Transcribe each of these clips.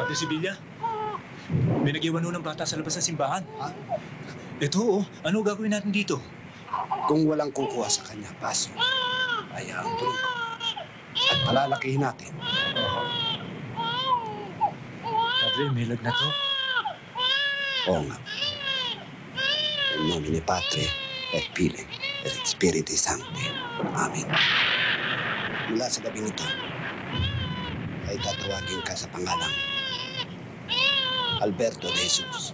Ate Sibilia, may nag-iwan ng bata sa labas ng simbahan. Ha? Ito, oh. Ano gagawin natin dito? Kung walang kukuha sa kanya, paso, ay aampunin ko. At palalakihin natin. Padre, may lag na to. Oo nga. In nomine Patre, et Filii, et Spiritus Sancti. Amen. Mula sa gabing ito, ay tatawagin ka sa pangalang Alberto de Jesus.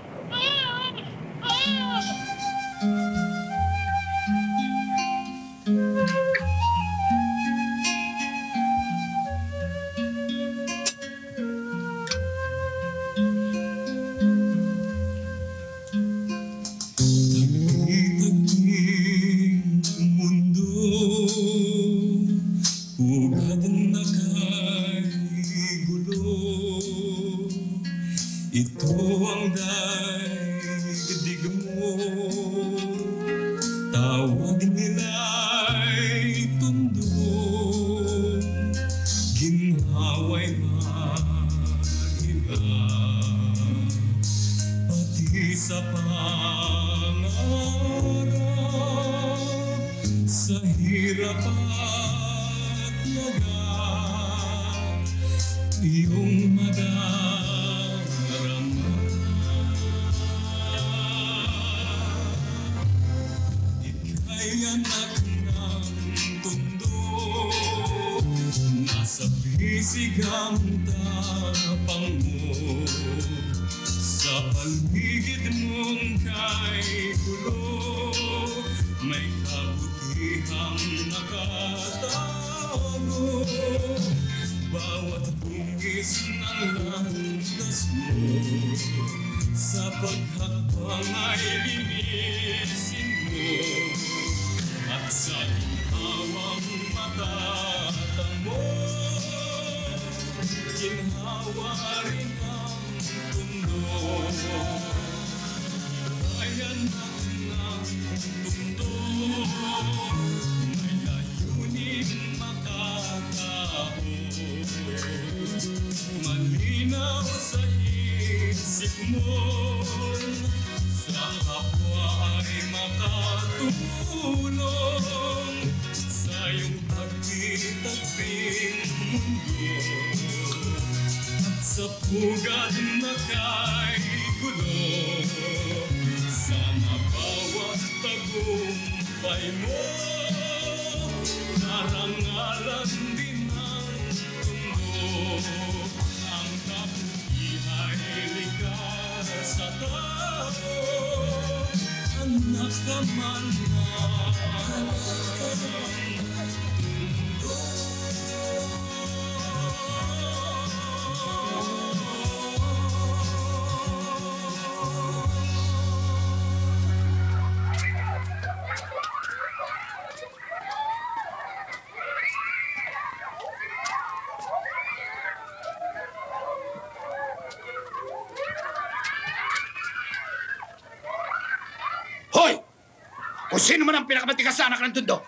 Kung sino man ang pinakamatigas na anak ng Tondo,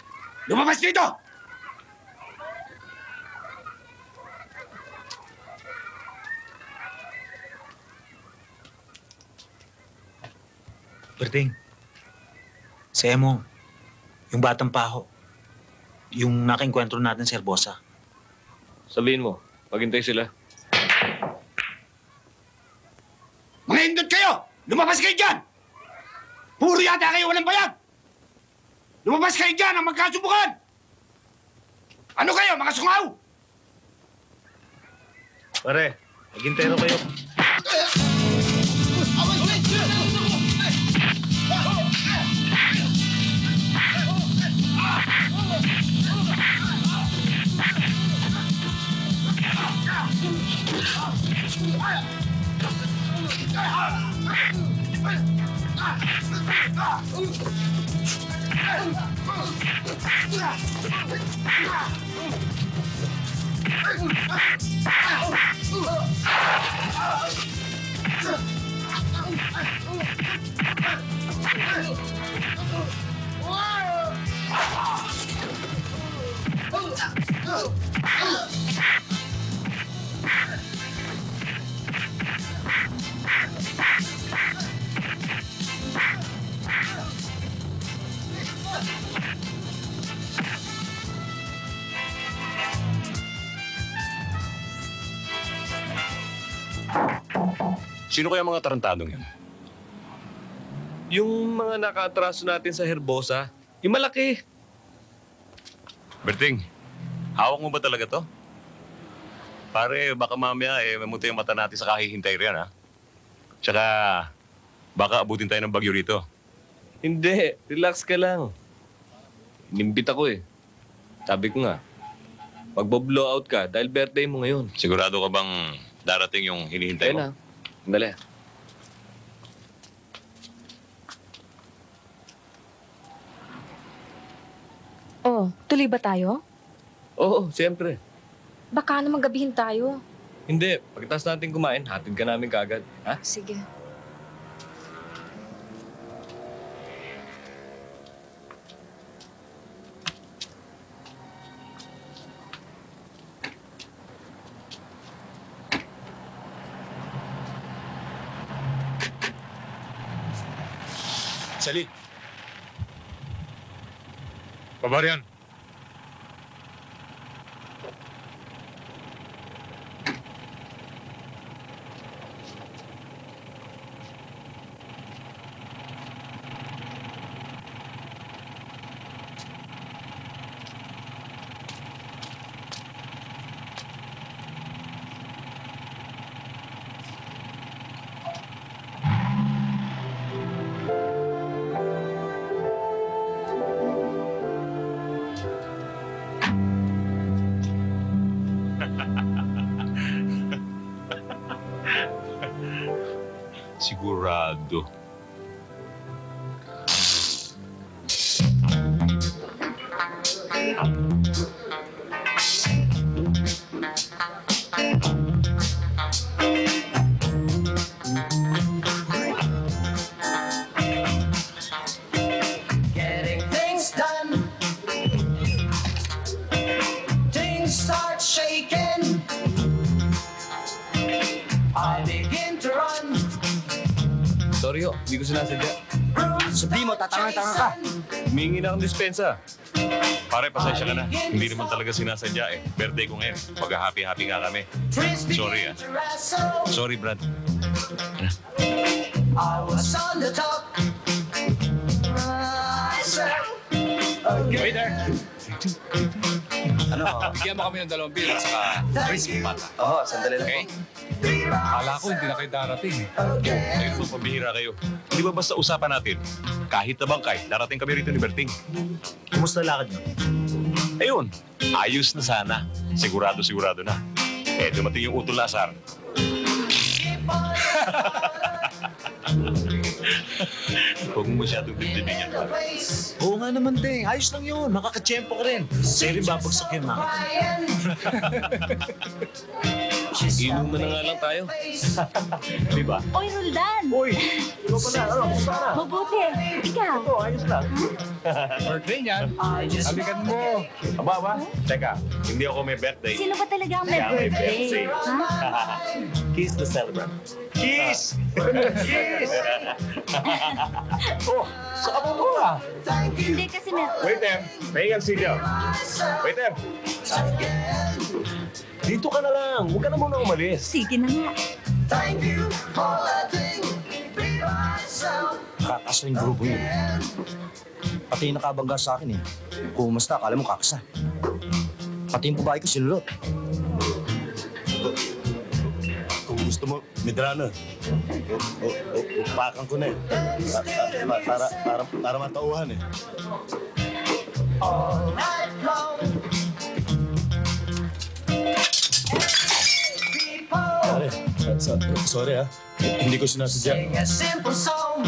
lumabas dito! Berting, si Emong, yung batang paho, yung nakiengkwentro natin sa Herbosa. Sabihin mo, maghintay sila. Mga hindot kayo! Lumabas kayo dyan! Puro yata kayo walang bayad! Lumabas kayo dyan ang magkasubukan! Ano kayo, mga sungaw? Pare, maghintay na kayo. Sino kaya mga tarantadong yan? Yung mga nakaatraso natin sa Herbosa, yung malaki. Berting, hawak mo ba talaga to? Pare, baka mamaya mamuti yung mata natin sa kahihintay riyan, ha? Tsaka, baka abutin tayo ng bagyo rito. Hindi, relax ka lang. Inimbit ako eh. Sabi ko nga, magbo-blowout ka dahil birthday mo ngayon. Sigurado ka bang darating yung hinihintay mo? Kaya na. Sandali. Oh, tuloy ba tayo? Oo, siyempre. Baka naman gabihin tayo. Hindi, pagkatapos natin kumain, hatid ka namin kagad. Ha? Sige. Sali. Pabarian. Sigurado. Getting things done. Things start shaking. I begin to run. Sorry ho, hindi ko sinasadya. Sabi mo, tatanga-tanga ka. Humingi na akong dispensa. Pare, pasensya ka na. Hindi naman talaga sinasadya eh. Birthday ko ngayon. Pag-happy-happy nga kami. Sorry, ah. Sorry, Brad. I was on the top. Waiter! Bigyan mo kami ng 2 beer at saka crispy pata. Oo, sandali lang. Okay? Akala ko hindi na kayo darating. Ayun po, pambihira kayo. Hindi ba basta usapan natin? Kahit na bangkay, darating kami rito ni Berting. Kumusta lakad nyo? Ayun, ayos na sana. Sigurado na. Eh, dumating yung utol Lazar. Huwag mo masyadong dibdibin yan. Oo nga naman, Deng. Ayos lang yun. Makakatsyempo ka rin. Sa'yo rin babagsak yun, mga. Inuman na nga lang tayo. Di ba? Oy, Roldan! Uy! Ikaw pala, ano? Kumusta na? Mabuti. Ikaw? Ito, ayos lang. Birthday niyan. Halikan mo. Aba. Teka, hindi ako may birthday. Sino ba talaga ang may Kaya may birthday? birthday. Ha? Kiss the celebrant. Kiss! Kiss! Oh, saka mo muna. Hindi kasi may... Waiter, pahingan sigaw. Waiter! Dito ka na lang. Huwag ka na muna umalis. Sige na nga. Thank you for letting me be myself. Kakasa yung grupo yun. Pati yung nakabangga sa akin eh. Kung umasta, akala mo kakasa. Pati yung babae ko sinulot. Kung gusto mo, Medrano. Upakan ko na eh. Para matauhan eh. All night long. Pare, sorry ah. Hindi ko sinasadya. Sing a simple song.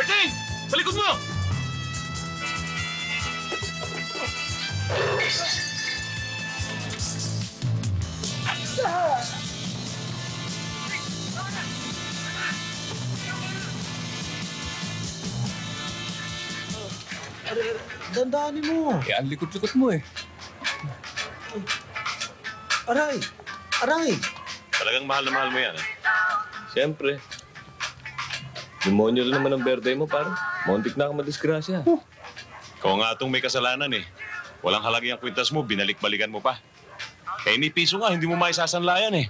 Berting! Sa likod mo! Dandanin mo. Eh, ang likot-likot mo eh. Aray! Aray! Talagang mahal na mahal mo yan, Siyempre. Demonyo rin naman ang birthday mo, parang. Muntik na ako madisgrasya. Ikaw nga itong may kasalanan eh. Walang halagi ang kwintas mo, binalik-balikan mo pa. Kaya ni piso nga, hindi mo maisasanlayan eh.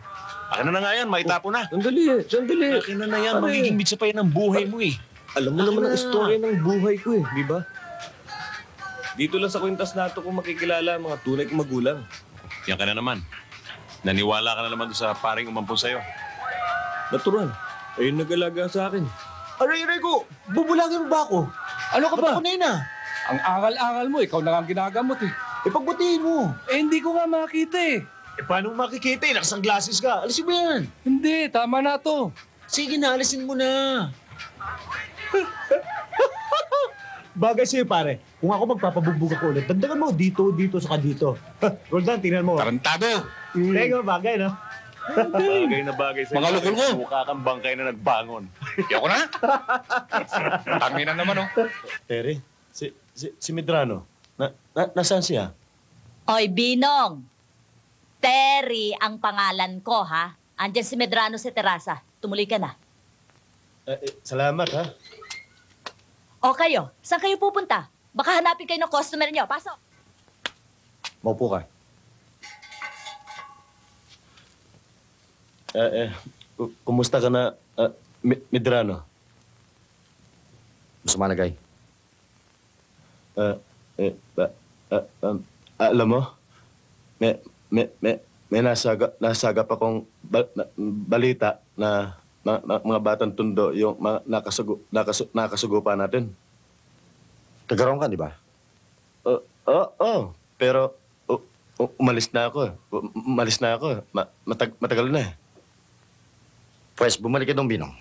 Akin na nga yan, maitapo na. Sandali, sandali. Akin na yan, Pare. magiging bitsa pa yan ang buhay mo eh. Alam mo naman ang istorya ng buhay ko eh, di ba? Dito lang sa kwintas nato ko makikilala ang mga tunay kong magulang. Yan ka na naman. Naniwala ka na naman doon sa paring umampun sa'yo. Natural. Ayun nag-alaga sa akin. Aray ko! Bubulagin mo ba ako? Ano ka ba? Ba't ako na yun ah? Ang angal-angal mo, ikaw na nga ang ginagamot eh. Ipagbutihin mo. Eh, hindi ko nga makita eh. Eh, paano mo makikita eh? Nakasunglasses ka. Alisin mo yan. Hindi, tama na to. Sige na, alisin mo na. Bagay sa'yo, pare. Kung ako magpapabugbog ako ulit, dagdagan mo dito, saka dito. Roldan, tingnan mo. Tarantado! Teka, bagay, no? Bagay na bagay sa'yo. Mga lukol mo. Mukha kang bangkay na nagbangon. Kaya ko na? Tangina naman oh. Terry, si Medrano, nasaan siya? Oy, Binong! Terry ang pangalan ko, ha? Andyan si Medrano sa terasa. Tumuloy ka na. Salamat, ha? O kayo, saan kayo pupunta? Baka hanapin kayo ng customer niyo. Pasok! Maupo ka. Kumusta ka na, Medrano? Masama na, Guy. Alam mo, may nasagap akong balita na mga batang tundo yung mga nakasugupa natin. Tagarong ka, di ba? Oo, pero umalis na ako. Matagal na eh. Pwes, bumalik ka doon, Binong.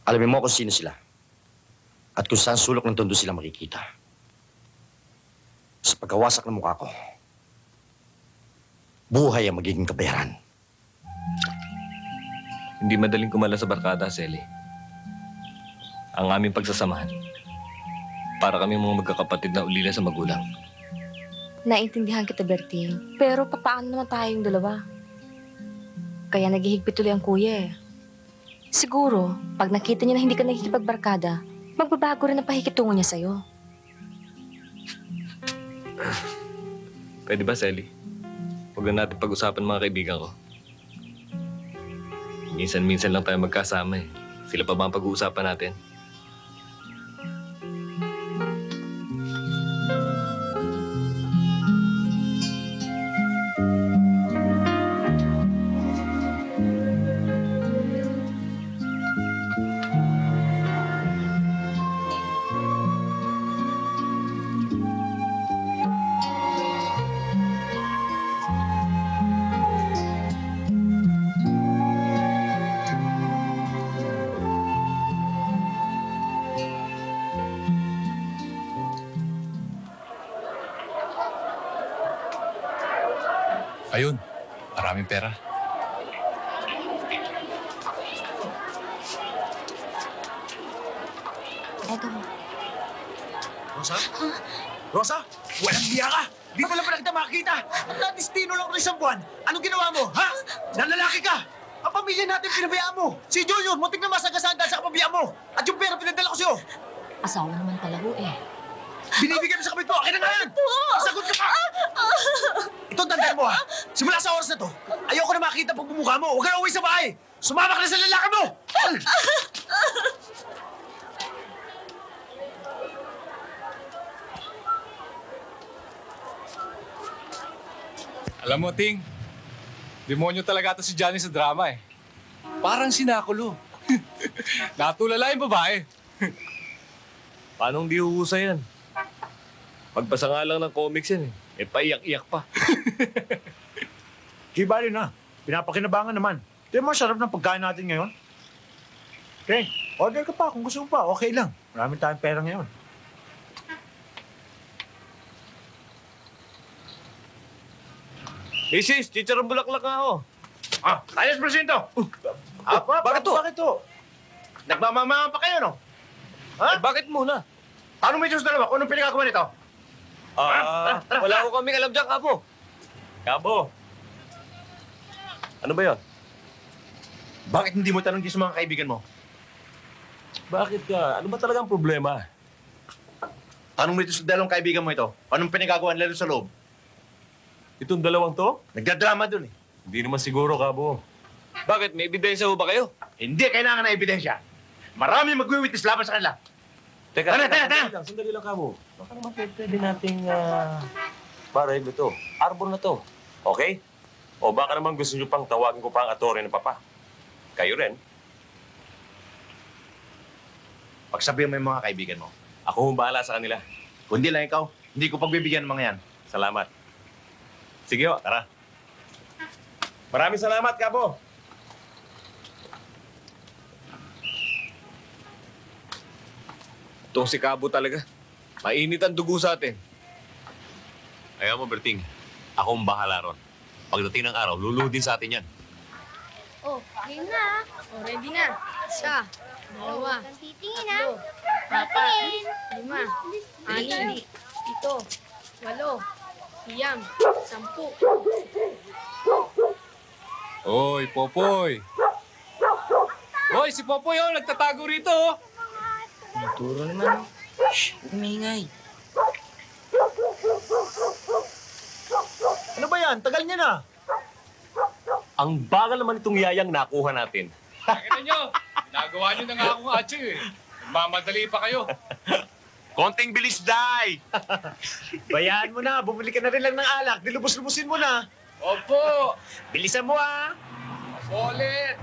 Alamin mo kung sino sila. At kung saan sulok ng tondo sila makikita. Sa pagkawasak ng mukha ko, buhay ang magiging kabayaran. Hindi madaling kumala sa barkada, Selly. Ang aming pagsasamahan. Para kami mga magkakapatid na ulila sa magulang. Naintindihan kita, Berting. Pero papaano naman tayong dalawa? Kaya naghihigpit tuloy ang kuya eh. Siguro, pag nakita niya na hindi ka nakikipagbarkada, magbabago rin ang pahikitungo niya sa'yo. Pwede ba, Selly? Huwag na natin pag-usapan mga kaibigan ko. Minsan-minsan lang tayo magkasama eh. Sila pa ba ang pag-uusapan natin? Ayun, maraming pera. Eto. Rosa? Rosa? Walang biya ka! Di ko lang pala kita makakita! At na-destino lang ko ng isang buwan! Anong ginawa mo, ha? Nanlalaki ka! Ang pamilya natin pinabayaan mo! Si Junior, muntik na masagasaan dahil sa kapabiyaan mo! At yung pera pinadala ko sa'yo! Asawa naman pala ho eh. Binibigyan mo sa kapit mo! Akin na nga yan! Sagot ka pa! Ito, tandaan mo ha! Simula sa oras na to, ayoko na makita pag bumukha mo! Huwag ka na uwi sa bahay! Sumama ka na sa lalaki mo! Alam mo, Ting, demonyo talaga ito si Johnny sa drama eh. Parang sinakulo. Natulala yung babae. Paano hindi huhusay yan? Magbasa nga lang ng comics yan eh. Eh, paiyak-iyak pa. Di bali na. Pinapakinabangan naman. Di mo sarap ng pagkain natin ngayon. Okay, order ka pa kung gusto mo pa. Okay lang. Marami tayong pera ngayon. Isis, chicharong bulaklak nga ako. Ayos, Presinto! Bakit to? Bakit to? Nagmamamahan pa kayo, no? Ha? Eh, bakit muna? Paano may Diyos dalawa? Kung anong pinagagawa nito? Wala ko kaming alam dyan, Kabo. Kabo. Ano ba yon? Bakit hindi mo tanong sa mga kaibigan mo? Bakit ka? Ano ba talagang problema? Tanong mo ito sa dalawang kaibigan mo ito. Anong pinagagawa nila sa loob? Itong dalawang to? Nagdadrama dun eh. Hindi naman siguro, Kabo. Bakit? May ebidensya ho ba kayo? Hindi kailangan na ebidensya. Marami mag-witness laban sa kanila. Teka, Tara. Sandali lang, Kabo. Baka naman pwede nating baril ito. Arbor na to. Okay? O baka naman gusto nyo pang tawagin ko pa ang atore ng papa. Kayo rin. Pagsabihan mo yung mga kaibigan mo. Ako ang bahala sa kanila. Kundi lang ikaw, hindi ko pagbibigyan ng mga yan. Salamat. Sige ho, tara. Maraming salamat, Kabo. Itong si Kabo talaga. Mainit ang dugo sa atin. Ayaw mo, Berting. Ako ang bahala ron. Pagdating ng araw, luludin sa atin yan. Oh, game na. Oh, ready na. Isa, dalawa, Titingin tatlo, apat, lima, anim, ito, 8, 9, 10. Oy, Popoy. Oy, si Popoy oh, nagtatago rito oh. Turo naman. Shh, umingay. Ano ba yan? Tagal niya na. Ang bagal naman itong yayang nakuha natin. Pakita nyo, nagawa nyo na nga akong atyo eh. Mamadali pa kayo. Konting bilis, Day! Bayaan mo na. Bumili ka na rin lang ng alak. Dilubos-lubusin mo na. Opo, Bilisan mo ah. ulit.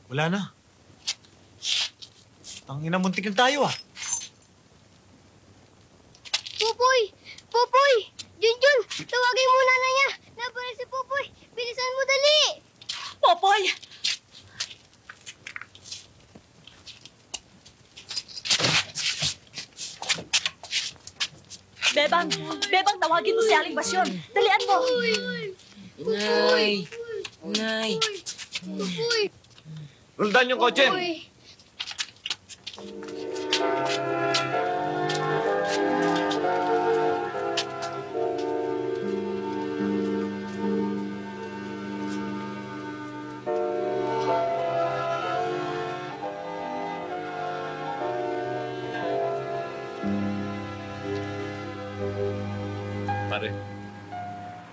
Wala na. Tangina, muntik na tayo ah. Pupoy! Pupoy! Junjun! Tawagin mo nanay niya! Nabaril si Pupoy! Bilisan mo dali! Popoy! Bebang! Bebang, tawagin mo si Aling Basyon. Dalian mo! Nay! Nay! Pupoy! Roldan yung kotse! Pupoy! Pare,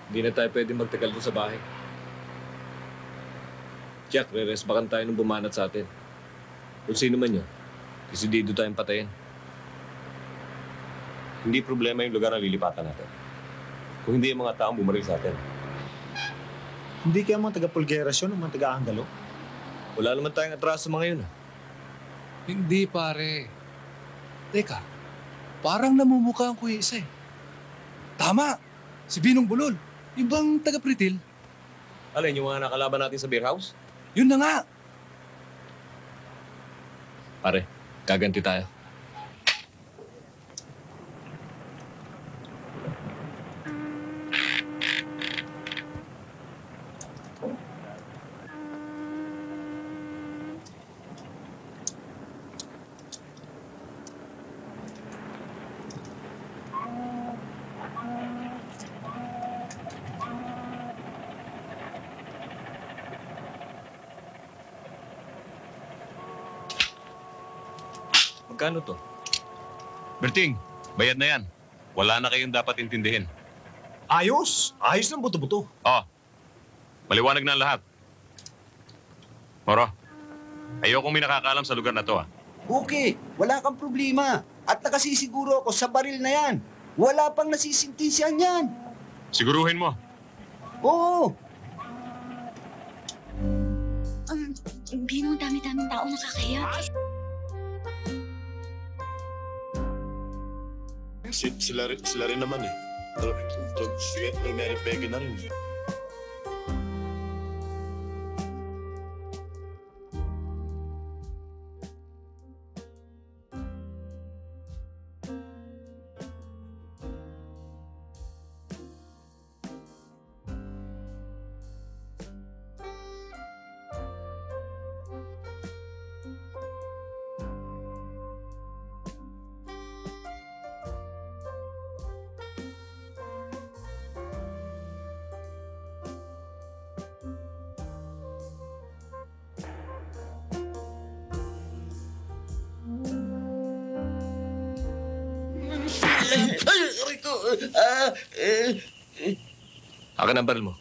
hindi na tayo pwede magtagal doon sa bahay. Jack, re-resbakan tayo nung bumanat sa atin. Kung sino man yun, desidido tayong patayin. Hindi problema yung lugar na lilipatan natin. Kung hindi yung mga taong bumaril sa atin. Hindi kaya mga taga-Pulgueras yun, mga taga-Angalo? Wala naman tayong atraso mga yun. Hindi, pare. Teka, parang namumukhaan ko yung isa eh. Tama! Si Binong Bulol. Yung bang taga-Pritil? Alin, yung mga nakalaban natin sa beer house? Yun na nga! Pare, gaganti tayo. Magkano to? Berting, bayad na yan. Wala na kayong dapat intindihin. Ayos! Ayos ng buto-buto. Oh, maliwanag na ang lahat. Moro, ayokong may nakakaalam sa lugar na to, ah. Okay, wala kang problema. At nakasisiguro ako sa baril na yan. Wala pang nasisintinsyan yan. Siguruhin mo. Oo. Binong dami-daming tao nakakaya. Sila rin naman eh. May pege na rin. Akin ang baril mo.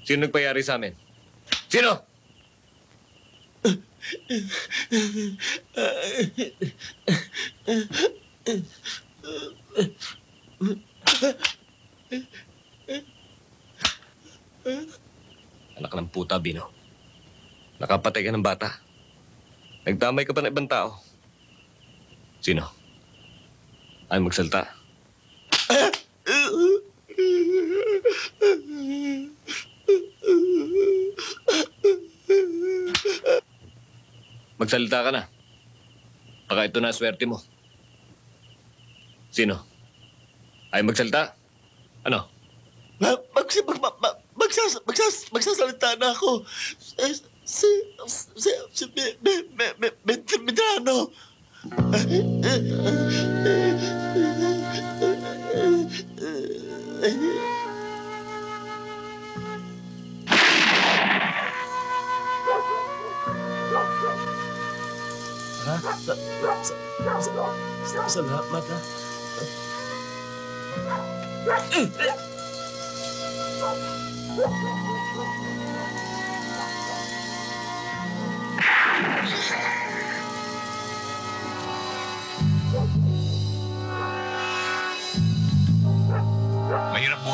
Sino nagpayari sa amin? Sino? Anak ng puta, Bino. Nakapatay ka ng bata. Nagdamay ka pa ng ibang tao. Sino? Ay magsalta. Magsalita ka na. Baka ito na swerte mo. Sino? Ay magsalita? Ano? Magsasalita na ako. Si Medrano. Ha? Salamat ha.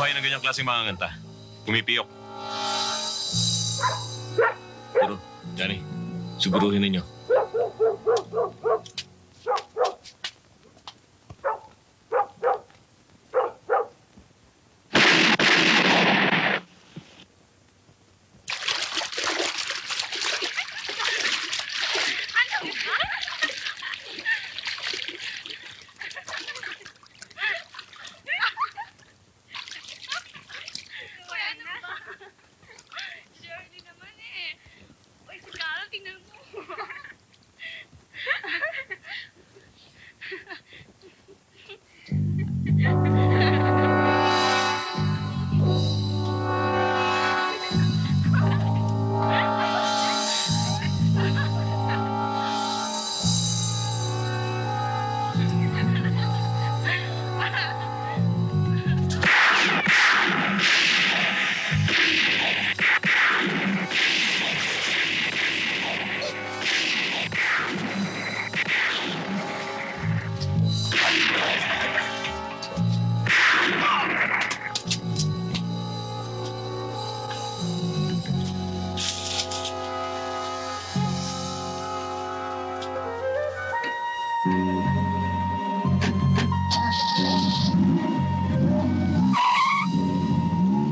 kayo ng ganyang klaseng mga nganta. Pumipiyok. Pero, Johnny, siguruhin ninyo.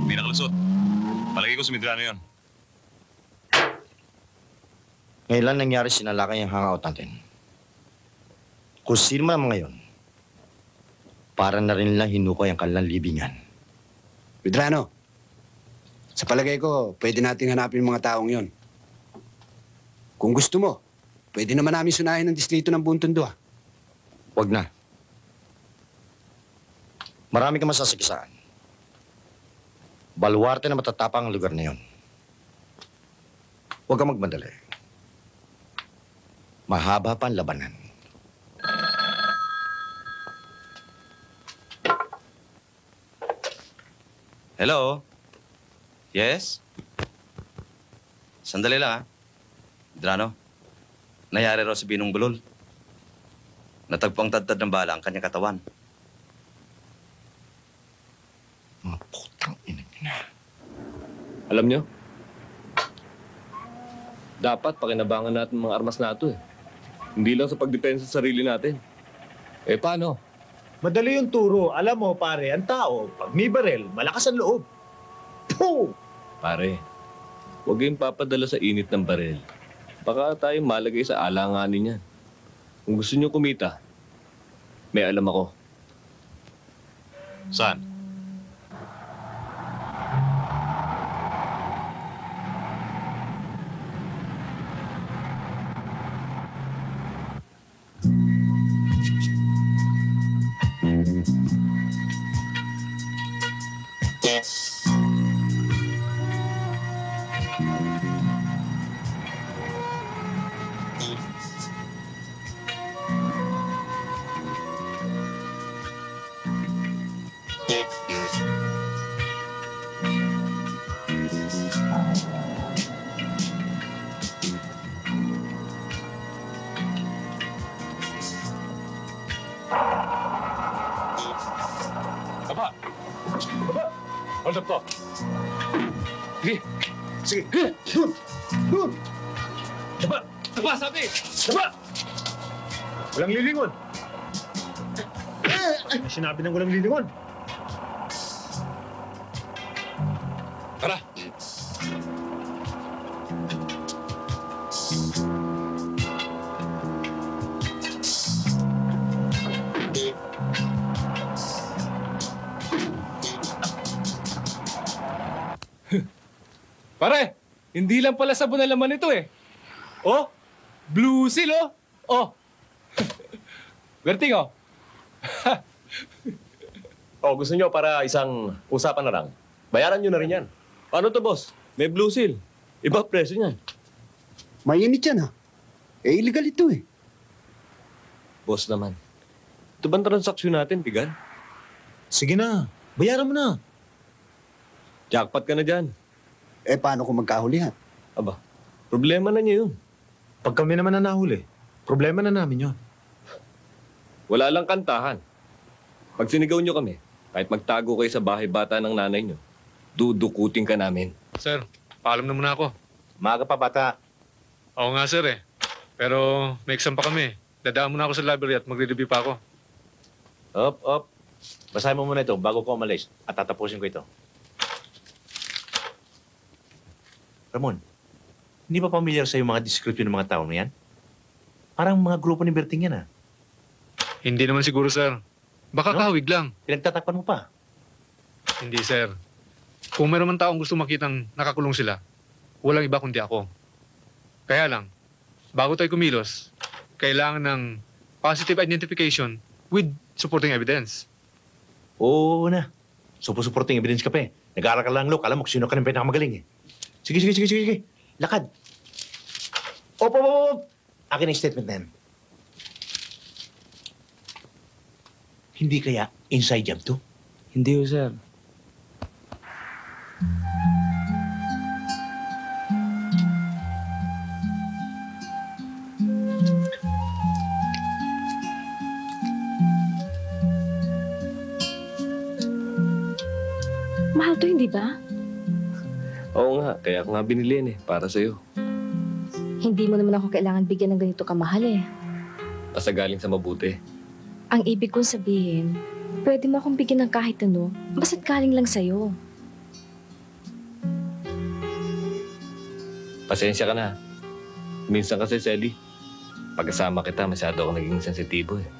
May nakalusot. Palagay ko si Medrano yun. Ngayon lang nangyari sinalakay ang hangout natin. Kung sino man ang mga yun, para na rin lang hinukay ang kanilang libingan. Medrano, sa palagay ko, pwede nating hanapin yung mga taong yon. Kung gusto mo, pwede naman namin sunahin ang distrito ng Buong Tondo. Huwag na. Marami kang masasakisaan. Baluarte na matatapang ang lugar na yon. Huwag kang magmadali. Mahaba pa ang labanan. Hello? Yes? Sandali lang, ha? Medrano, nangyari raw si Binong Bulol. Natagpong tad-tad ng bala ang kanyang katawan. Mga putang ina. Alam nyo, dapat pakinabangan natin mga armas nato eh. Hindi lang sa pagdepensa sa sarili natin. Eh paano? Madali yung turo. Alam mo, pare, ang tao, pag may barel, malakas ang loob. Poo! Pare, huwag kayong papadala sa init ng baril. Baka tayo malagay sa alanganin yan. Kung gusto nyo kumita, may alam ako. Saan? Aba! Aba! Hold up to. Sige. Sige. Doon! Doon! Aba! Aba, sabi! Aba! Walang lilingon. Ano sinabi ng walang lilingon? Tara! Pare, hindi lang pala sabon na laman ito eh. Oh, Blue Seal oh. Oh. Berting oh. O, gusto nyo para isang usapan na lang. Bayaran nyo na rin yan. Paano to, boss? May Blue Seal. Iba presyo niyan. Mainit yan, ha? Eh, illegal ito, eh. Boss naman. Ito bang transaksyon natin, Pigan? Sige na. Bayaran mo na. Jackpot ka na dyan. Eh, paano kung magkahulihan? Aba, problema na niyo yun. Pag kami naman na nahuli, problema na namin yon. Wala lang kantahan. Pag sinigaw nyo kami, Kahit magtago kayo sa bahay bata ng nanay nyo, dudukutin ka namin. Sir, paalam na muna ako. Maaga pa, bata. Oo nga, sir eh. Pero may exam pa kami. Dadaan muna ako sa library at magre-review pa ako. Op. Basahin mo muna ito bago ko umalis at tatapusin ko ito. Ramon, hindi ba familiar sa yung mga description ng mga tao na yan? Parang mga grupo ni Berting yan, ah. Hindi naman siguro, sir. Baka kahawig lang. Pinagtatakpan mo pa. Hindi, sir. Kung meron man taong gusto makitang nakakulong sila, walang iba kundi ako. Kaya lang, bago tayo kumilos, kailangan ng positive identification with supporting evidence. Oo na. Supporting evidence ka pa eh. Nag-aaral ka lang, Lok. Alam mo kung sino ka ng pinakamagaling eh. Sige. Lakad. Op. Akin ang statement na yan. Hindi kaya inside job to? Hindi ho, sir. Mahal to, hindi ba? Oo nga, kaya ako nga binili yan para sa'yo. Hindi mo naman ako kailangan bigyan ng ganito kamahal eh. Basta galing sa mabuti. Ang ibig kong sabihin, pwede mo akong bigyan ng kahit ano, basta't galing lang sa'yo. Pasensya ka na. Minsan kasi, Selly, pagkasama kita, masyado ako naging sensitibo eh.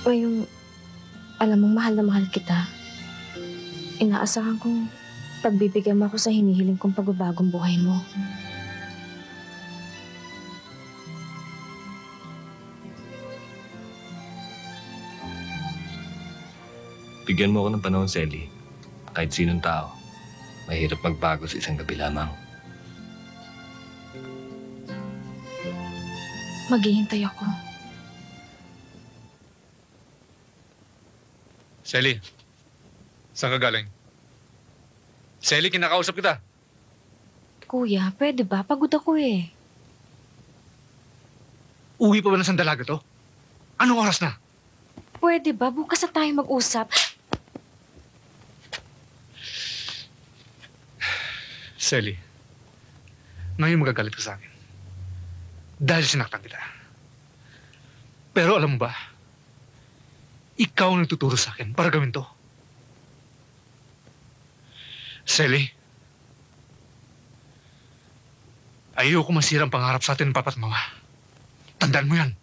Ngayong alam mong mahal na mahal kita, inaasahan kong pagbibigyan mo ako sa hinihiling kong pagbabagong buhay mo. Bigyan mo ako ng panahon, Selly. Kahit sinong tao, mahirap magbago sa isang gabi lamang. Maghihintay ako. Selly, saan ka galing? Selly, kinakausap kita. Kuya, pwede ba? Pagod ako eh. Uwi pa ba ng sandalaga to? Anong oras na? Pwede ba? Bukas na tayo mag-usap. Selly, ngayon magagalit ka sa akin. Dahil sinaktan kita. Pero alam mo ba, ikaw ang nagtuturo sa akin para gawin to. Selly, ayoko masira ang pangarap sa atin, papa't mama. Tandaan mo yan.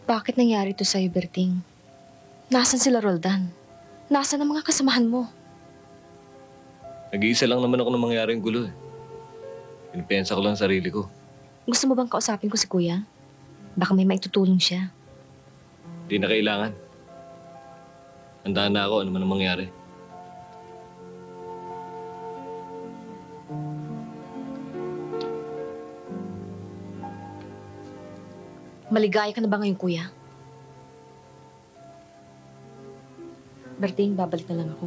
Bakit nangyari to sa'yo, Berting? Nasaan sila, Roldan? Nasaan ang mga kasamahan mo? Nag-iisa lang naman ako nang mangyari yung gulo eh. Pinipensa ko lang ang sarili ko. Gusto mo bang kausapin ko si Kuya? Baka may maitutulong siya. Hindi na kailangan. Handaan na ako ano man ang mangyari. Maligaya ka na ba ngayon, Kuya? Berting, babalik na lang ako.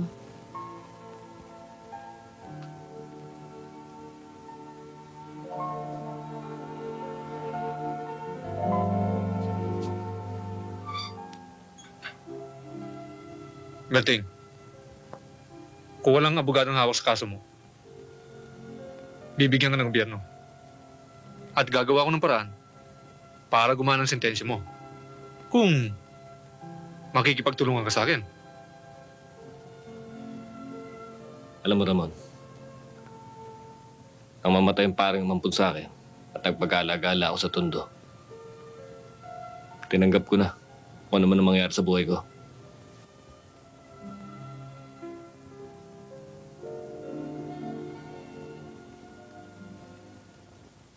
Berting, kung walang abogadong hawak sa kaso mo, bibigyan ka ng gobyerno. At gagawa ko ng paraan para gumana ang sentensya mo. Kung makikipagtulungan ka sa akin. Alam mo, Ramon, ang mamatay ang paring mampun sa akin at nagpag-alagala ako sa Tondo. Tinanggap ko na kung ano man ang mangyari sa buhay ko.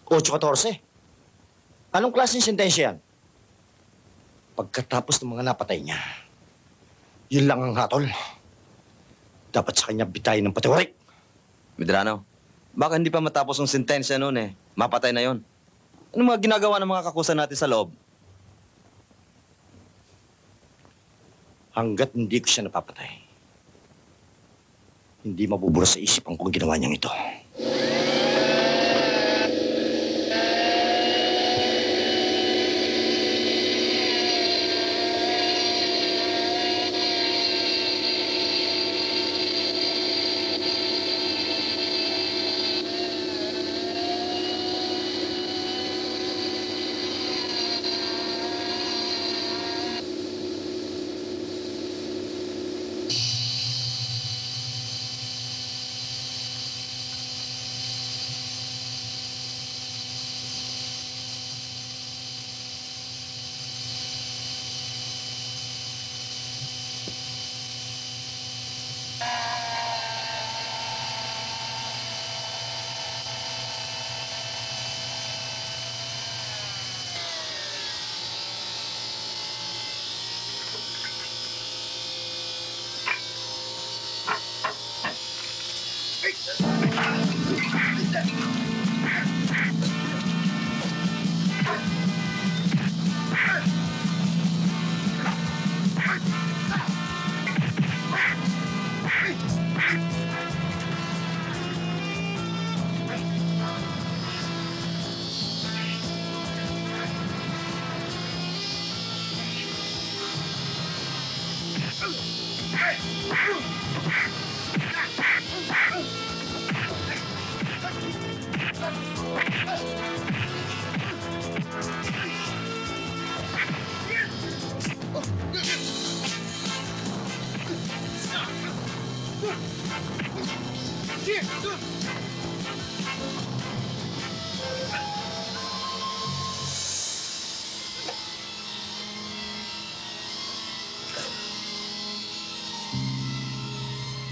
Ocho 14. Anong klaseng sentensya yan? Pagkatapos ng mga napatay niya, yun lang ang hatol. Dapat sa kanya bitayin ng patiwarik. Medrano, baka hindi pa matapos ang sentensya noon eh. Mapatay na yon. Ano mga ginagawa ng mga kakusa natin sa loob? Hanggat hindi ko siya napapatay, hindi mabubura sa isip ang kung ginawa niyang ito.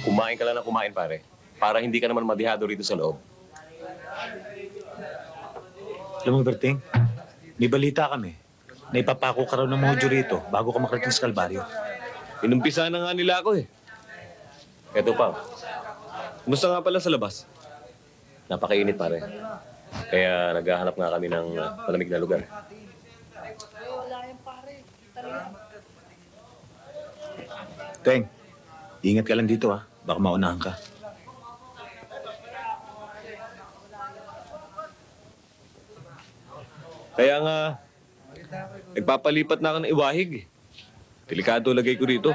Kumain ka lang na kumain, pare. Para hindi ka naman madihado rito sa loob. Alam mo, Berting, may balita kami na ipapako ka raw ng modyo rito bago ka makarating sa Kalbaryo. Inumpisa na nga nila ako eh. Eto pa, Kumusta nga pala sa labas? napakainit, pare. Kaya naghahanap nga kami ng malamig na lugar. Teng, ingat ka lang dito ha. Baka maunahan ka. Kaya nga, nagpapalipat na ako ng iwahig eh. Delikado lagay ko rito.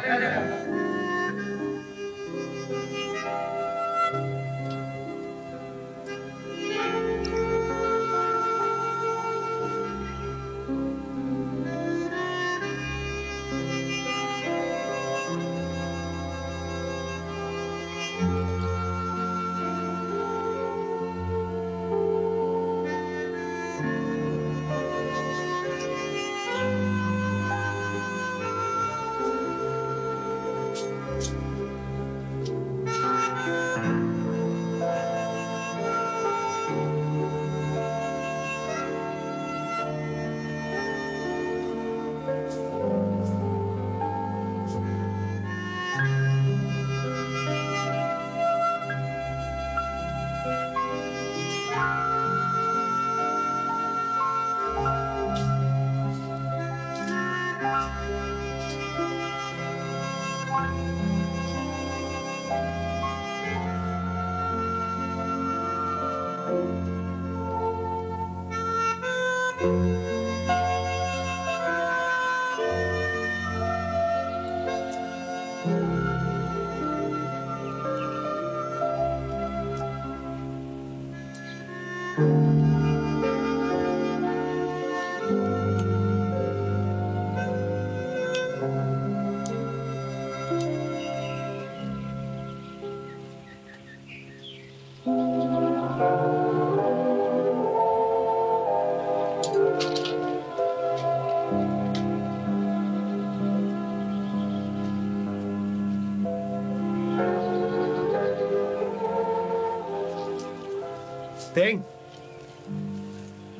Teng,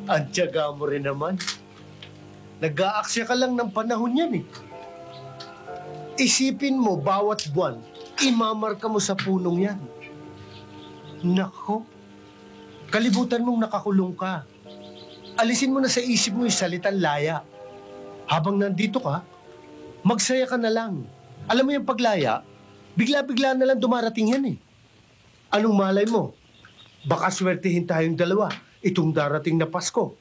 ang tiyaga mo rin naman. Nag-aaksya ka lang ng panahon yan eh. Isipin mo, bawat buwan, imamarka mo sa punong yan. Nako, kalibutan mong nakakulong ka. Alisin mo na sa isip mo yung salitang laya. Habang nandito ka, magsaya ka na lang. Alam mo yung paglaya, bigla-bigla na lang dumarating yan eh. Anong malay mo? Baka swertihin tayong dalawa itong darating na Pasko.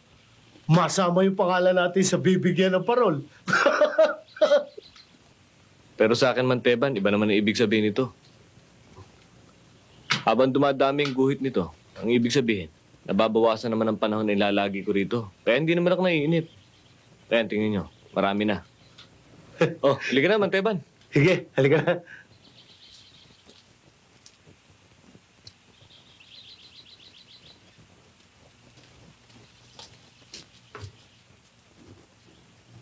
Masama yung pangalan natin sa bibigyan ng parol. Pero sa akin man, Teban, iba naman ang ibig sabihin nito. Habang dumadami ang guhit nito, ang ibig sabihin, nababawasan naman ang panahon na ilalagi ko rito. Kaya hindi naman ako naiinip. Kaya tingnan nyo, marami na. Oh, halika na, Manteban. Sige, halika na.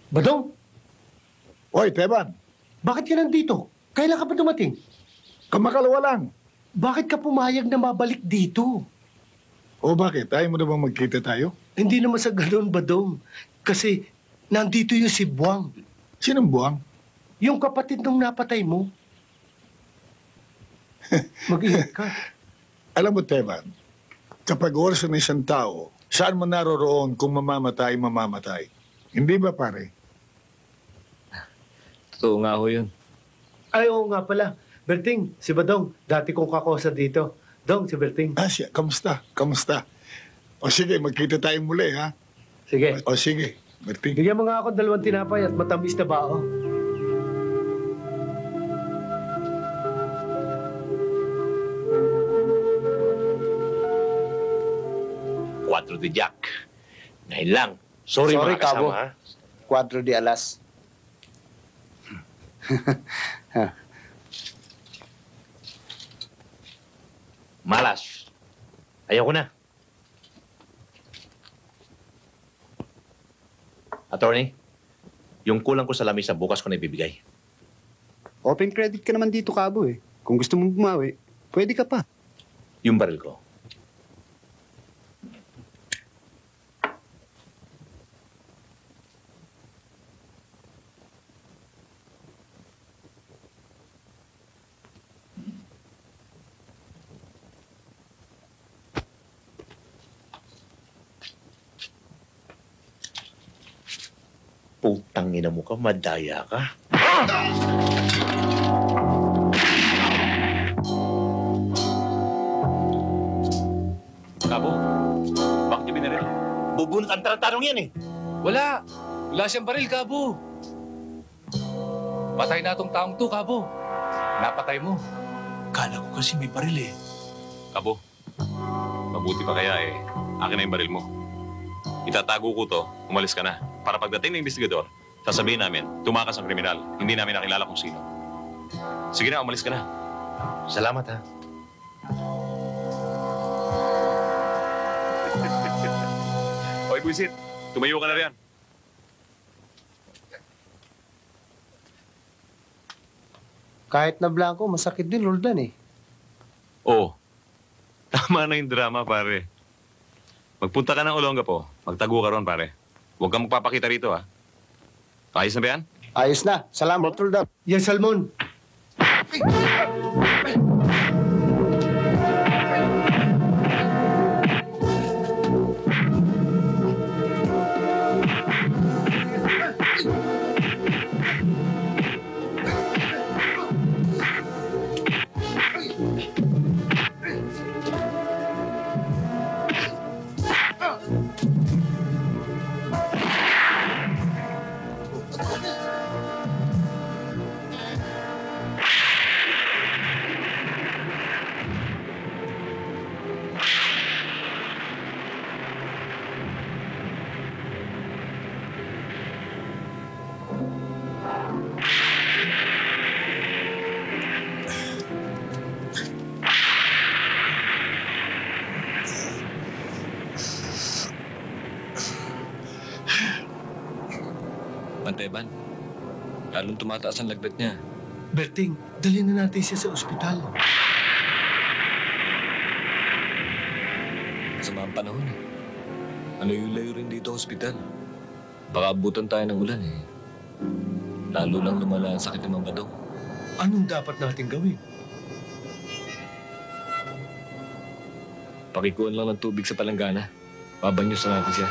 Badong! Hoy, Teban! Bakit ka nandito? Kailan ka pa dumating? Kamakalawa lang. Bakit ka pumayag na mabalik dito? O bakit? Ayaw mo na bang magkita tayo? Hindi naman sa ganoon, Badong. Kasi nandito yung si Buwang. Sinong Buwang? Yung kapatid nung napatay mo. Mag-ingat ka. Alam mo, Teban, kapag oras ng isang tao, saan mo naroroon kung mamamatay, mamamatay? Hindi ba, pare? Totoo nga ho yun. Ay, oo nga pala. Berting, si Badong, dati kong kakosa dito. Dong, si Berting. Siya. Kamusta? Kamusta? O sige, magkita tayo muli, ha? Sige. O sige, Berting. Bigyan mo nga ako 2 tinapay at matamis na bao. Cuatro de Jack. Ngayon lang. Sorry mga kasama, Cabo. ha? 4 de alas. Malas. Ayoko na. Attorney, yung kulang ko sa lamisa bukas ko na ibibigay. Open credit ka naman dito, Cabo eh. Kung gusto mong bumawi, pwede ka pa. Yung baril ko. Putang ina mo ka, madaya ka. Kabo, bakit niyo binaril? Bubunot ang taratanong yan eh. Wala. Wala siyang baril, Kabo. Patay na tong taong to, Kabo. Napatay mo. Kala ko kasi may baril eh. Kabo, mabuti pa kaya akin na yung baril mo. Itatago ko to, umalis ka na. Para pagdating ng investigador, sasabihin namin, tumakas ang kriminal. Hindi namin nakilala kung sino. Sige na, umalis ka na. Salamat, ha? Oy, Buisit, tumayo ka na riyan. Kahit na blanco, masakit din, Roldan eh. Oo. Tama na yung drama, pare. Magpunta ka ng Olongapo. Magtago ka ron, pare. Huwag kang magpapakita rito, ha? Ayos na ba yan? Ayos na. Salamat, Roldan. Yan, Salmon. Lalong tumataas ang lagnat niya. Berting, dalhin na natin siya sa ospital. Masama ang panahon eh. Layo-layo rin dito hospital. Baka abutan tayo ng ulan eh. Lalo lang lumala ang sakit ng mga badong. Anong dapat natin gawin? Pakikuhan lang ng tubig sa palanggana. Babanyusan natin siya.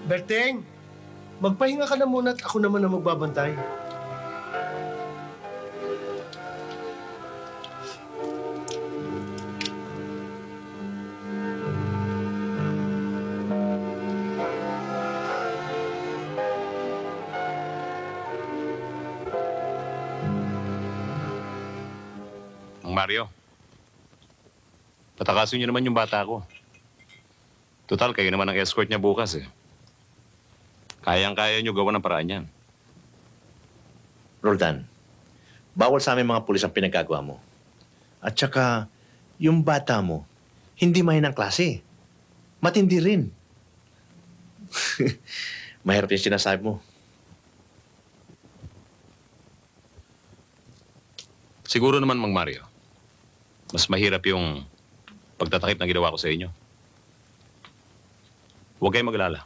Berting, magpahinga ka na muna at ako naman ang magbabantay. Mang Mario, patakasin niyo naman yung bata ko. Total, kayo naman ang escort niya bukas eh. Kayang-kaya niyo gawa ng paraan yan. Roldan, bawal sa aming mga pulis ang pinagagawa mo. At saka, yung bata mo, hindi mahinang klase. Matindi rin. Mahirap yung sinasabi mo. Siguro naman, Mang Mario, mas mahirap yung pagtatakip na ginawa ko sa inyo. Huwag kayong maglala.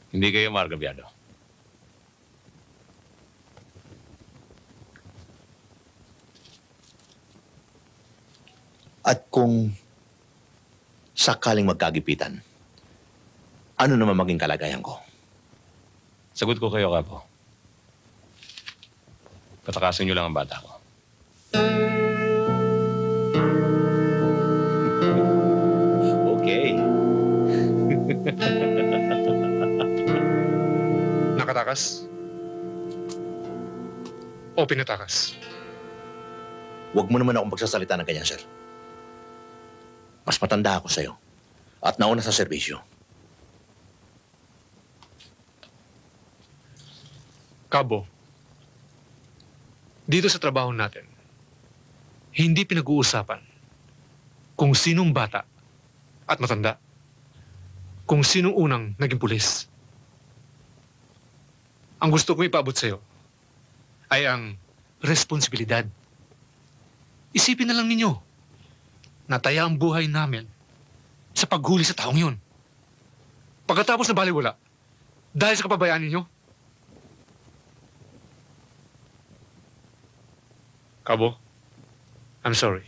Hindi kayo margabyado. At kung sakaling magkagipitan, ano naman maging kalagayan ko? Sagot ko kayo, Kapo. Patakasin niyo lang ang bata ko. Okay. Nakatakas? O pinatakas? Huwag mo naman akong magsasalita ng ganyan, sir. Mas matanda ako sa'yo. At nauna sa serbisyo. Kabo, dito sa trabaho natin, hindi pinag-uusapan kung sinong bata at matanda, kung sinong unang naging pulis. Ang gusto kong ipaabot sa'yo ay ang responsibilidad. Isipin na lang ninyo, nataya ang buhay namin sa paghuli sa taong yun. Pagkatapos na baliwala, dahil sa kapabayaan ninyo. Kabo, I'm sorry.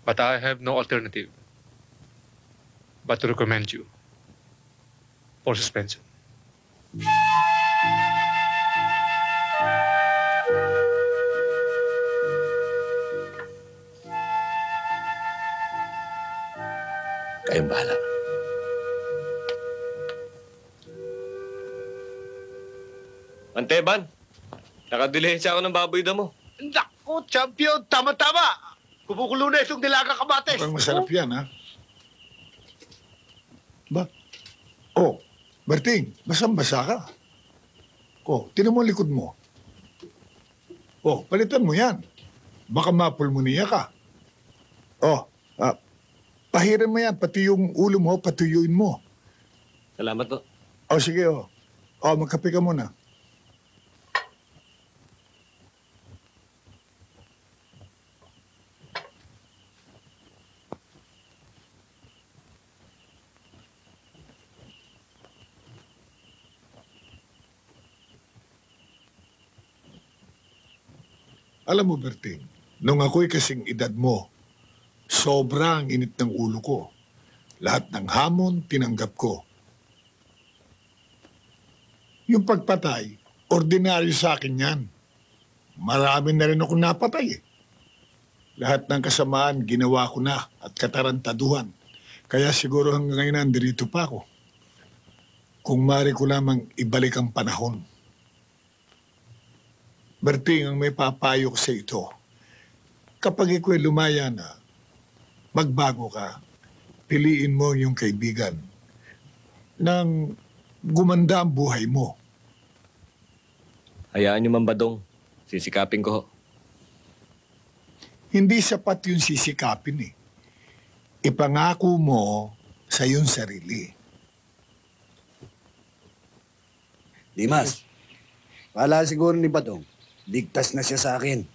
But I have no alternative but to recommend you for suspension. Kayong bahala. Manteban, nakadilihensya ako ng baboy damo. Naku, champion! Tama-tama! Kumukulo na itong nilaga kamates. Mukhang masarap yan, ha? Ba? Oh, Berting, basang-basa ka. Oh, tinan mo ang likod mo. Oh, palitan mo yan. Baka mapulmonia ka. Oh, pahiran mo yan, pati yung ulo mo, patuyuin mo. Salamat to. Oh, sige, oh. Oh, magkape ka muna. Alam mo, Berting, nung ako'y kasing edad mo, sobrang init ng ulo ko. Lahat ng hamon, tinanggap ko. Yung pagpatay, ordinaryo sa akin yan. Marami na rin akong napatay eh. Lahat ng kasamaan, ginawa ko na at katarantaduhan. Kaya siguro hanggang ngayon nandirito pa ako. Kung mari ko lamang ibalik ang panahon. Berting, ang may papayo ko sa ito, kapag iko'y lumaya na, magbago ka, piliin mo yung kaibigan nang gumanda ang buhay mo. Hayaan niyo, Mang Badong. Sisikapin ko ho. Hindi sapat yung sisikapin eh. Ipangako mo sa iyong sarili. Dimas, wala siguro ni Badong. Ligtas na siya sa akin.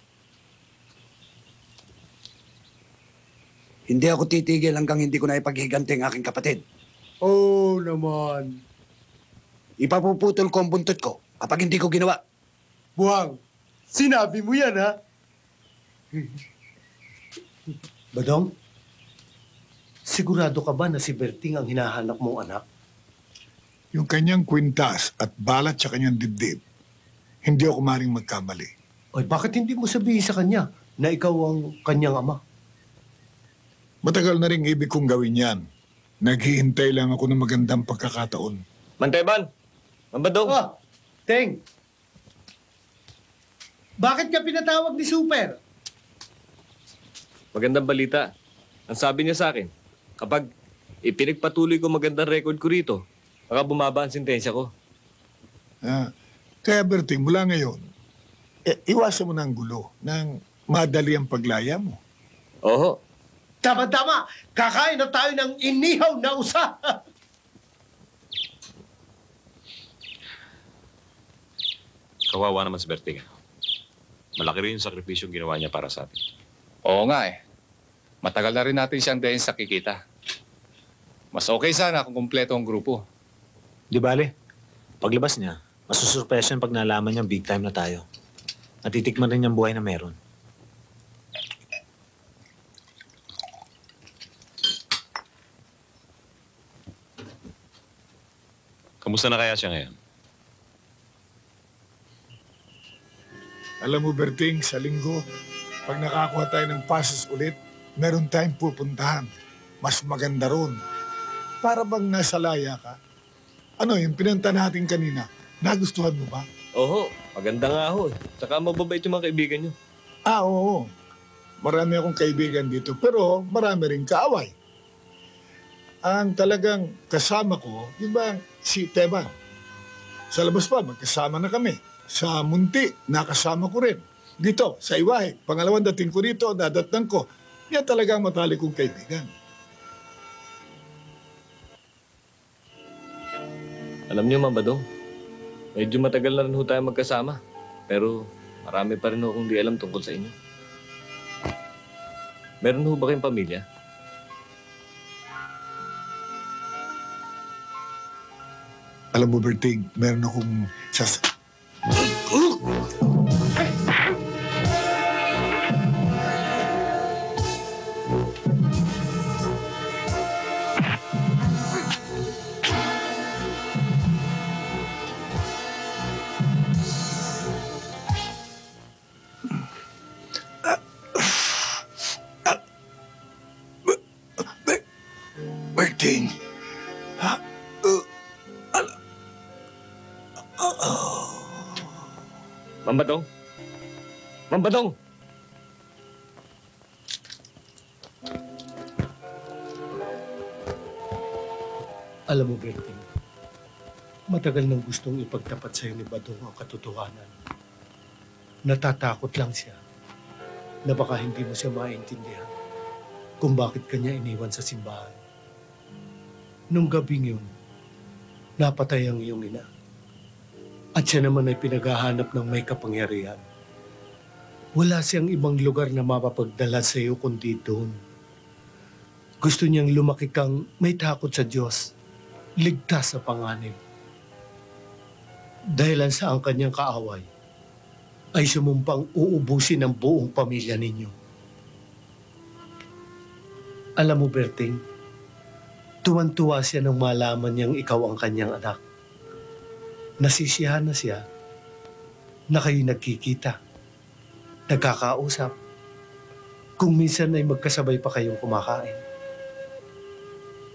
Hindi ako titigil hanggang hindi ko na ipaghiganti ang aking kapatid. Oh, naman. Ipapuputol ko ang buntot ko kapag hindi ko ginawa. Buwang, sinabi mo yan, ha? Badong, sigurado ka ba na si Berting ang hinahanap mong anak? Yung kanyang kwintas at balat sa kanyang dibdib, hindi ako maring magkamali. Oy, bakit hindi mo sabihin sa kanya na ikaw ang kanyang ama? Matagal na rin ibig kong gawin yan. Naghihintay lang ako ng magandang pagkakataon. Manteban! Mang Badong! Oh, Teng! Bakit ka pinatawag ni Super? Magandang balita. Ang sabi niya sa akin, kapag ipinagpatuloy ko magandang record ko rito, baka bumaba ang sentensya ko. Kaya Berting, mula ngayon, iwasan mo ng gulo nang madali ang paglaya mo. Oo. Tama-tama! Kakain na tayo ng inihaw na usa! Kawawa naman si Berting. Malaki rin yung sakripisyong ginawa niya para sa atin. Oo nga eh. Matagal na rin natin siyang dahin sa kikita. Mas okay sana kung kumpleto ang grupo. Di bale, paglabas niya, masusurpresa pag nalaman niyang big time na tayo. Natitikman rin niyang buhay na meron. Kamusta na kaya siya ngayon? Alam mo, Berting, sa linggo, pag nakakuha tayo ng passes ulit, meron tayong pupuntahan. Mas maganda ron. Para bang nasa laya ka? Ano, yung pinunta natin kanina, nagustuhan mo ba? Oo, maganda nga ho. Tsaka mababait yung mga kaibigan niyo. Oo. Marami akong kaibigan dito, pero marami rin kaaway. Ang talagang kasama ko, di ba, si Teban. Sa labas pa, magkasama na kami. Sa Munti, nakasama ko rin. Dito, sa Iwahe, pangalawang dating ko rito, dadatnan ko. Yan talagang matalik kong kaibigan. Alam niyo, Mang Badong, medyo matagal na rin ho tayo magkasama. Pero marami pa rin ho akong di alam tungkol sa inyo. Meron ho ba kayong pamilya? Alam mo, Berting, meron akong Berting. Mambadong? Mambadong! Alam mo, Berting, matagal nang gustong ipagtapat sa'yo ni Badong ang katotohanan. Natatakot lang siya na baka hindi mo siya maintindihan kung bakit kanya iniwan sa simbahan. Nung gabing yun, napatay ang iyong ina. At siya naman ay pinaghahanap ng may kapangyarihan. Wala siyang ibang lugar na mapapagdala sa iyo kundi doon. Gusto niyang lumaki kang may takot sa Diyos, ligtas sa panganib. Dahilan sa ang kanyang kaaway, ay sumumpang uubusin ang buong pamilya ninyo. Alam mo, Berting, tuwan-tuwa siya nang malaman niyang ikaw ang kanyang anak. Nasisiyahan na siya na kayo nagkikita, nagkakausap, kung minsan ay magkasabay pa kayong kumakain.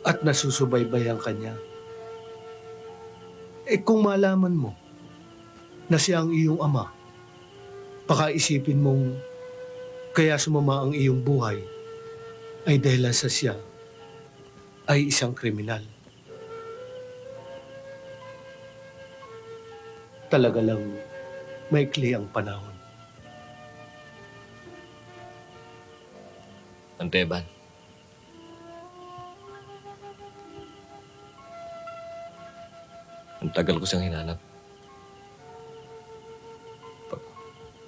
At nasusubaybayan kanya. Kung malaman mo na siya ang iyong ama, baka isipin mong kaya sumama ang iyong buhay ay dahil sa siya ay isang kriminal. Talaga lang maikli ang panahon. Anteban. Ang tagal ko siyang hinanap.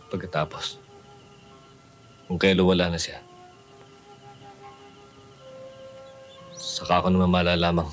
Pagkatapos, kung kailan wala na siya, saka ko naman malalamang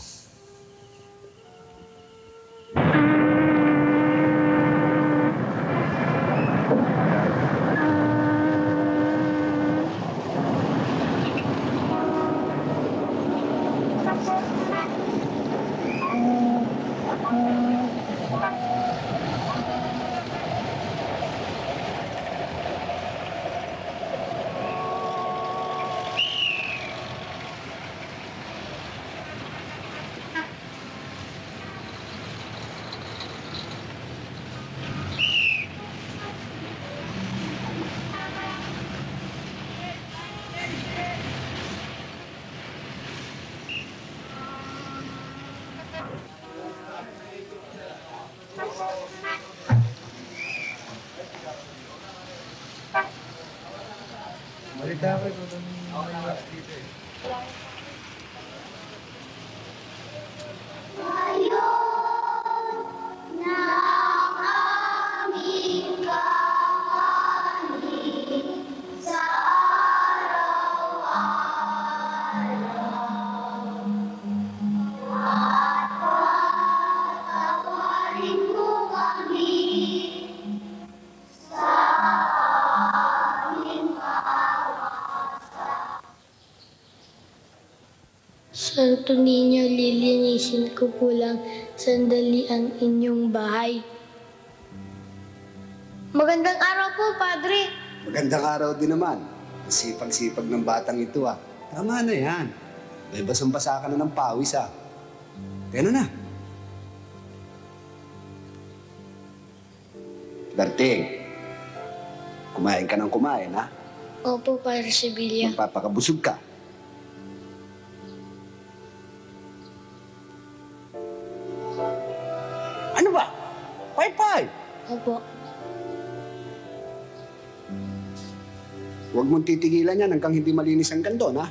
Malita ako ito dito eh. Santo Niño, lilinisin ko po lang sandali ang inyong bahay. Magandang araw po, Padre. Magandang araw din naman. Ang sipag-sipag ng batang ito ah. Tama na yan. May basang-basa ka na ng pawis ah. Kaya na. Berting, kumain ka ng kumain ha? Opo, Padre Sibilya. Magpapakabusog ka. Ano ba? Pay-pay! Opo. Huwag mong titigilan yan hanggang hindi malinis ang gandon, ha?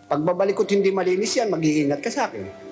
Pagbabalik ko't hindi malinis yan, mag-iingat ka sa akin.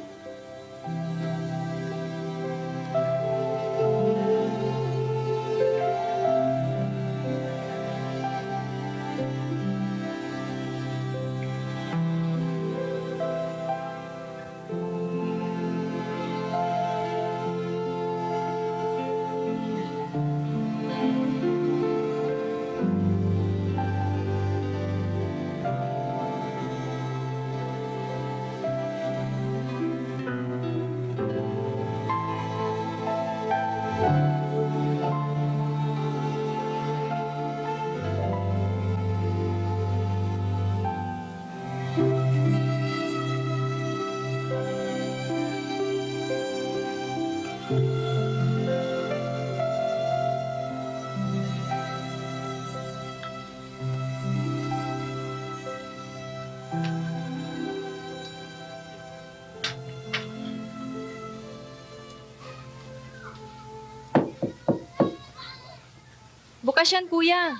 Bukas yan, kuya.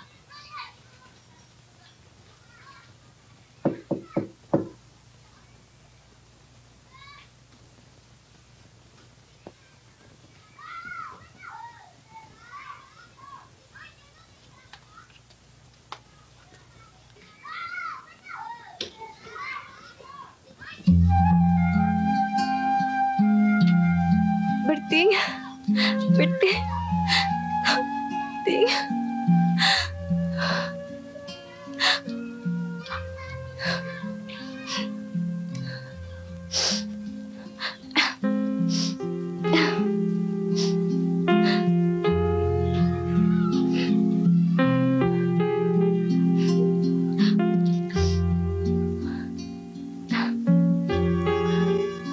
Berting. Berting. Berting.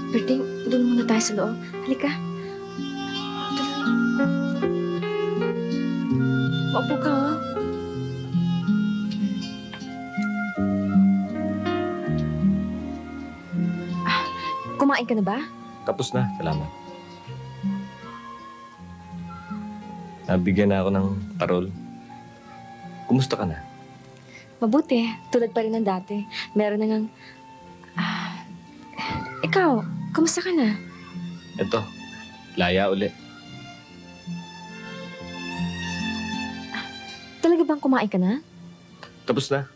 Berting, doon muna tayo sa loob. Halika. Maupo ka, oh. Kumain ka na ba? Tapos na, salamat. Nabigyan na ako ng parol. Kumusta ka na? Mabuti. Tulad pa rin ng dati. Meron na ngang... ikaw, kamusta ka na? Eto, laya uli. Talaga bang kumain ka na? Tapos na.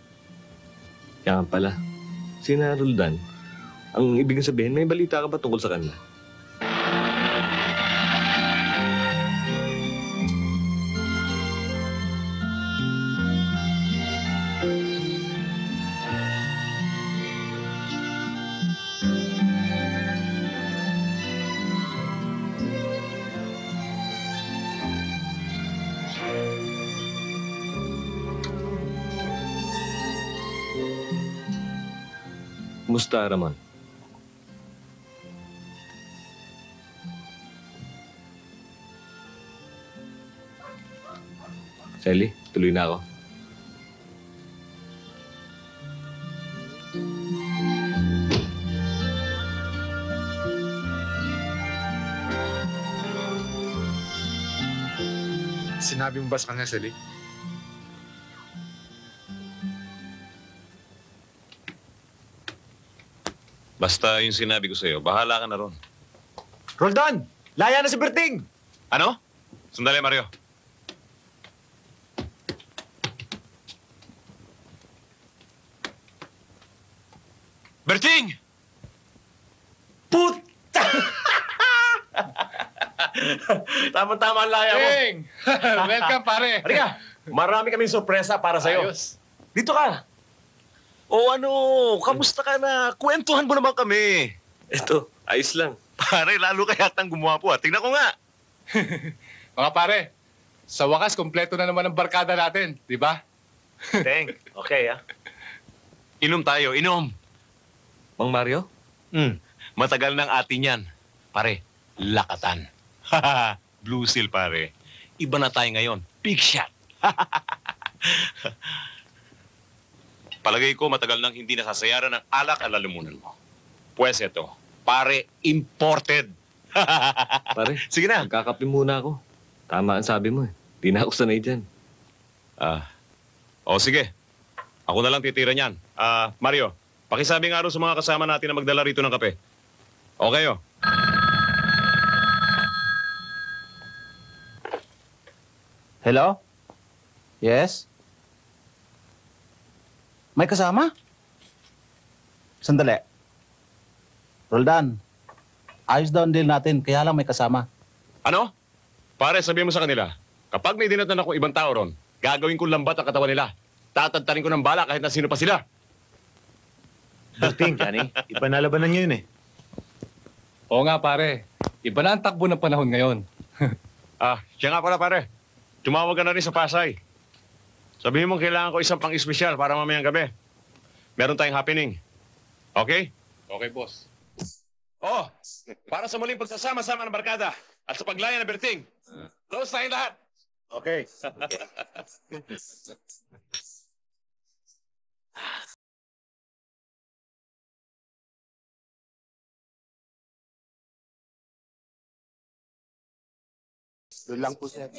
Kaya nga pala, sina Roldan, ang ibig sabihin, may balita ka ba tungkol sa kanila? Kumusta, Ramon? Sally, tuloy na ako. Sinabi mo ba sa kanya, Sally? Basta yung sinabi ko sa'yo, bahala ka na ron. Roldan! Laya na si Berting! Ano? Sandali, Mario. Berting! Puta! Tama-tama ang laya mo. Ting! Welcome, pare. Halika, marami kaming sorpresa para sa'yo. Ayos. Dito ka. O ano, kamusta ka na? Kwentuhan mo naman kami. Ito, ayos lang. Pare, lalo ka yatang gumawa po. Tingnan ko nga. Mga pare, sa wakas, kompleto na naman ang barkada natin, di ba? Teng, okay Inom tayo, inom. Mang Mario? Matagal ng atin yan. Pare, lakatan. Blue Seal, pare. Iba na tayo ngayon. Big shot. Palagay ko matagal nang hindi nasasayaran ng alak ang lalamunan mo. Pues ito, pare, imported. Pare, sige na. Magkakape muna ako. Tama ang sabi mo eh. Di na ako sanay dyan. Sige. Ako na lang titira niyan. Mario, pakisabi nga rin sa mga kasama natin na magdala rito ng kape. Okay, oh. Hello? Yes? May kasama? Sandali. Roldan, ayos daw ang deal natin, kaya lang may kasama. Ano? Pare, sabihin mo sa kanila, kapag may dinatan ako ibang tao ron, gagawin ko lambat ang katawan nila. Tatadtarin ko ng bala kahit na sino pa sila. Berting, Johnny, iba na labanan nyo yun eh. Oo nga, pare. Iba na ang takbo ng panahon ngayon. Siya nga pala, pare. Tumawag ka na rin sa Pasay. Sabihin mo kailangan ko isang pang-espesyal para mamayang gabi. Meron tayong happening. Okay? Okay, boss. Para sa muling pagsasama-sama ng barkada at sa paglaya ng Berting. Close tayong lahat. Okay. Doon lang po, sir.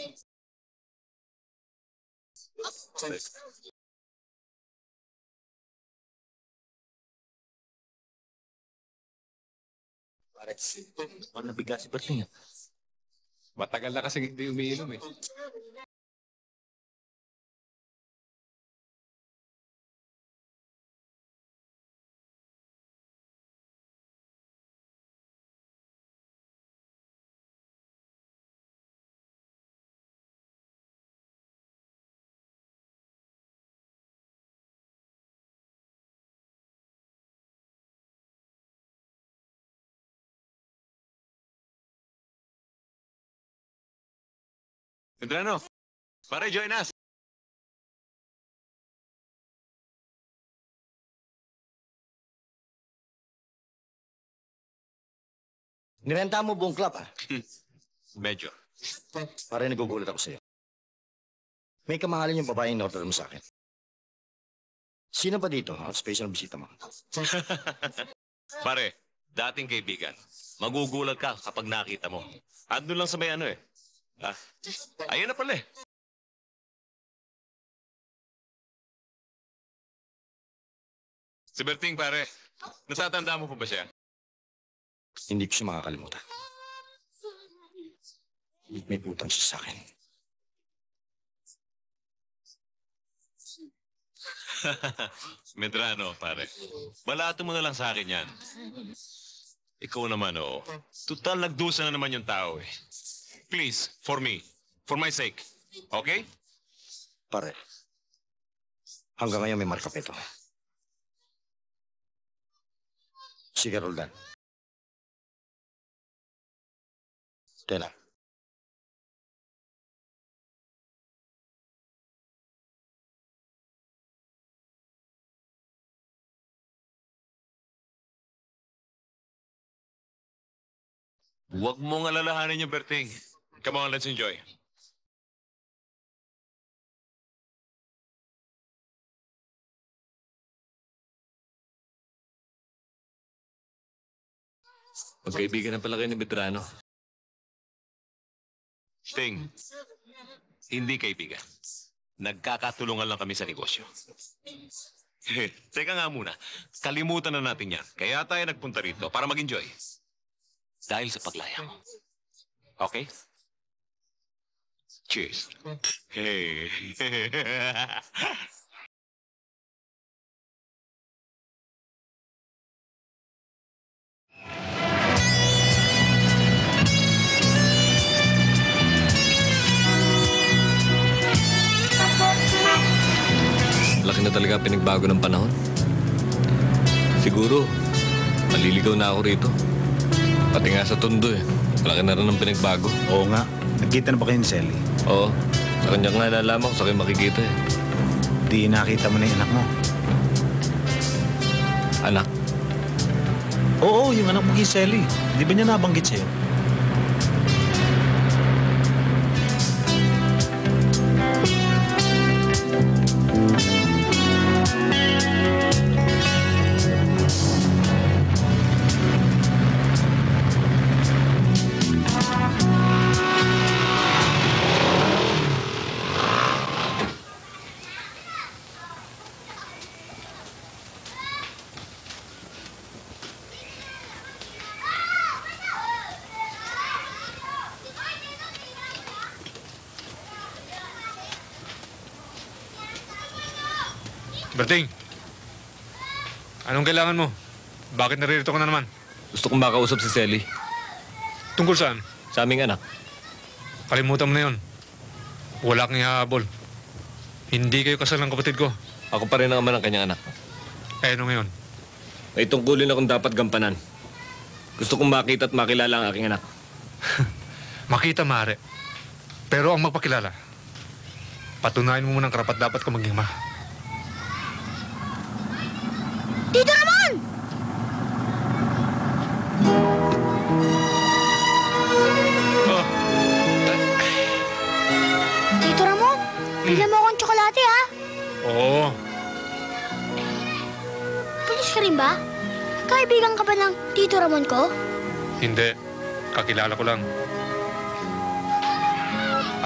Ano nabiga si Berting? Matagal na kasi hindi umiinom eh. Medrano, pare, join us. Nirenta mo buong club, ha? Medyo. Pare, nagugulat ako sa'yo. May kamahalin yung babaeng in-order mo sa akin. Sino pa dito? Ang special bisita mo. Pare, dating kaibigan. Magugulat ka kapag nakita mo. Andun lang sa may ano eh. Ah, ayun na pala eh. Si Berting, pare. Natatanda mo pa ba siya? Hindi ko siya makakalimutan. May putang siya sa akin. Medrano, pare. Balato mo na lang sa akin yan. Ikaw naman, oo. Total, nagdusa na naman yung tao eh. Please, for me. For my sake. Okay? Pare, hanggang ngayon may marka pa ito. Sige, Roldan. Tena. Huwag mong alalahanin yung Berting. Come on, let's enjoy. Magkaibigan na pala kayo ni Medrano. Ting, hindi kaibigan. Nagkakatulungan lang kami sa negosyo. Teka nga muna, kalimutan na natin yan. Kaya tayo nagpunta rito para mag-enjoy. Dahil sa paglaya mo. Okay? Cheers. Hey. Laki na talaga pinagbago ng panahon. Siguro, maliligaw na ako rito. Pati nga sa Tondo eh. Laki na rin ang pinagbago. Oo nga. Nagkita na ba kayo ni Selly? Oo. Sa kanya nga nalaman ko sa kayo makikita eh. Di nakita mo na yung anak mo. Anak? Oo, yung anak mo kay Selly. Di ba niya nabanggit sa'yo? Berting, anong kailangan mo? Bakit naririto ka na naman? Gusto kong makausap si Selly. Tungkol saan? Sa aming anak. Kalimutan mo na yun. Wala kang ihahabol. Hindi kayo kasal ng kapatid ko. Ako pa rin ang ama ng kanyang anak. Eh, ano ngayon? May tungkulin akong dapat gampanan. Gusto kong makita at makilala ang aking anak. Makita, maaari. Pero ang magpakilala, patunayan mo muna ang karapat dapat ka maging ama. Tito Ramon! Tito Ramon, bigyan mo akong tsokolate, ha? Oo. Pulis ka rin ba? Kaibigan ka ba ng Tito Ramon ko? Hindi. Kakilala ko lang.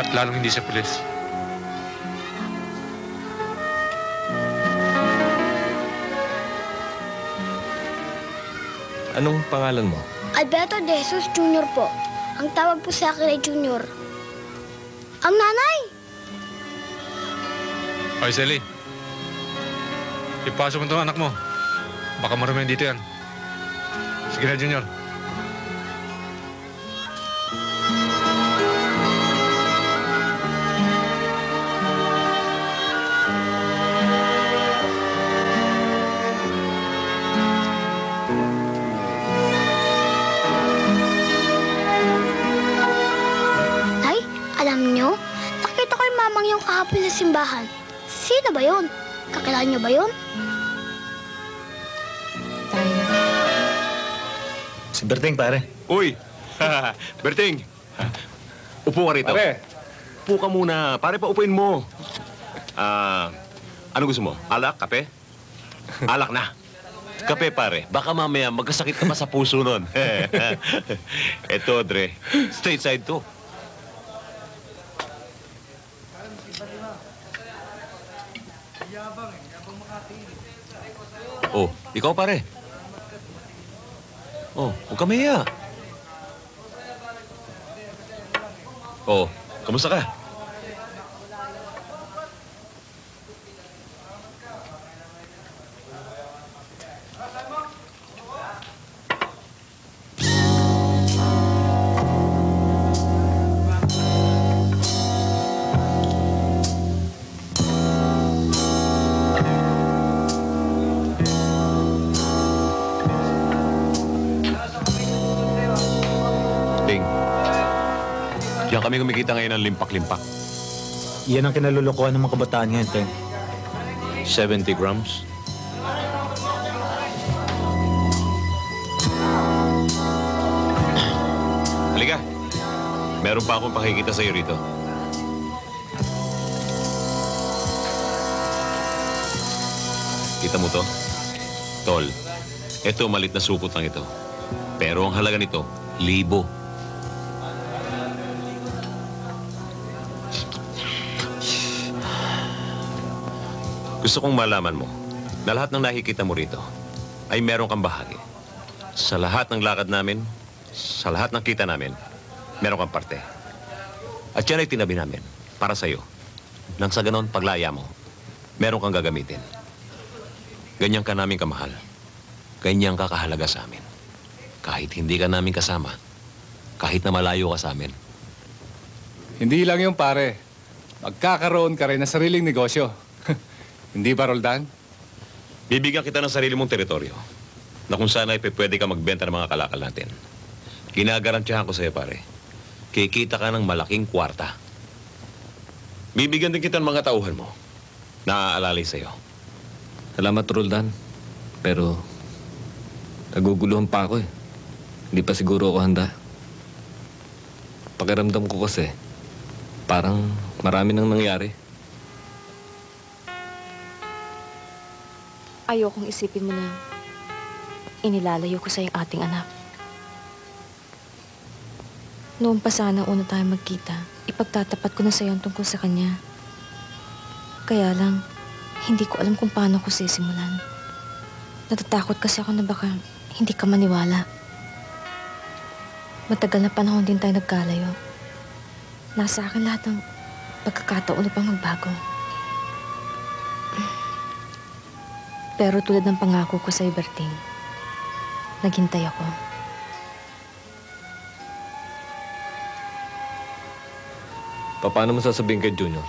At lalong hindi siya pulis. Anong pangalan mo? Alberto De Jesus Jr. po. Ang tawag po sa akin ay Junior. Ang nanay! Hoy, Selly. Ipasok mo itong anak mo. Baka marumihan dito yan. Sige na, Junior. Tay, alam nyo, nakita ko yung mamang yung kahapon sa simbahan. Sino ba yun? Kakilala nyo ba yun? Si Berting, pare. Uy! Berting! Upo ka rito. Pare. Upo ka muna. Pare, paupuin mo. Ano gusto mo? Alak? Kape? Alak na. Kape, pare. Baka mamaya magkasakit ka pa sa puso nun. Eto, Dre. Straight side to. Oh, ikaw, pare. Oh, huwag ka mahiya. Oh, kamusta ka? Ding, diyan kami kumikita ngayon ng limpak-limpak. Yan ang kinalulukuhan ng mga kabataan ngayon, Teng. 70 grams. Halika. Meron pa akong pakikita sa'yo rito. Kita mo to? Tol, ito malit na supot lang ito. Pero ang halaga nito, 1,000. Gusto kong malaman mo na lahat ng nakikita mo rito ay meron kang bahagi. Sa lahat ng lakad namin, sa lahat ng kita namin, meron kang parte. At yan ay tinabi namin para sa'yo. Nang sa ganon, paglaya mo, meron kang gagamitin. Ganyan ka namin kamahal. Ganyan ka kahalaga sa amin. Kahit hindi ka namin kasama, kahit na malayo ka sa amin. Hindi lang yung pare. Magkakaroon ka rin ng sariling negosyo. Hindi ba, Roldan? Bibigyan kita ng sarili mong teritoryo na kung saan ay pwede ka magbenta ng mga kalakal natin. Ginagarantiyahan ko sa'yo, pare. Kikita ka ng malaking kwarta. Bibigyan din kita ng mga tauhan mo na aalalay sa'yo. Salamat, Roldan. Pero, naguguluhan pa ako eh. Hindi pa siguro ako handa. Pakiramdam ko kasi, parang marami nang nangyari. Ayokong isipin mo na inilalayo ko sa yung ating anak. Noon pa sana una tayo magkita, ipagtatapat ko na sa iyo ang tungkol sa kanya. Kaya lang, hindi ko alam kung paano ko sisimulan. Natatakot kasi ako na baka hindi ka maniwala. Matagal na panahon din tayo nagkalayo. Nasa akin lahat ng pagkakataon upang magbago. Pero tulad ng pangako ko sa Berting, naghintay ako. Paano mo sasabihin kay Junior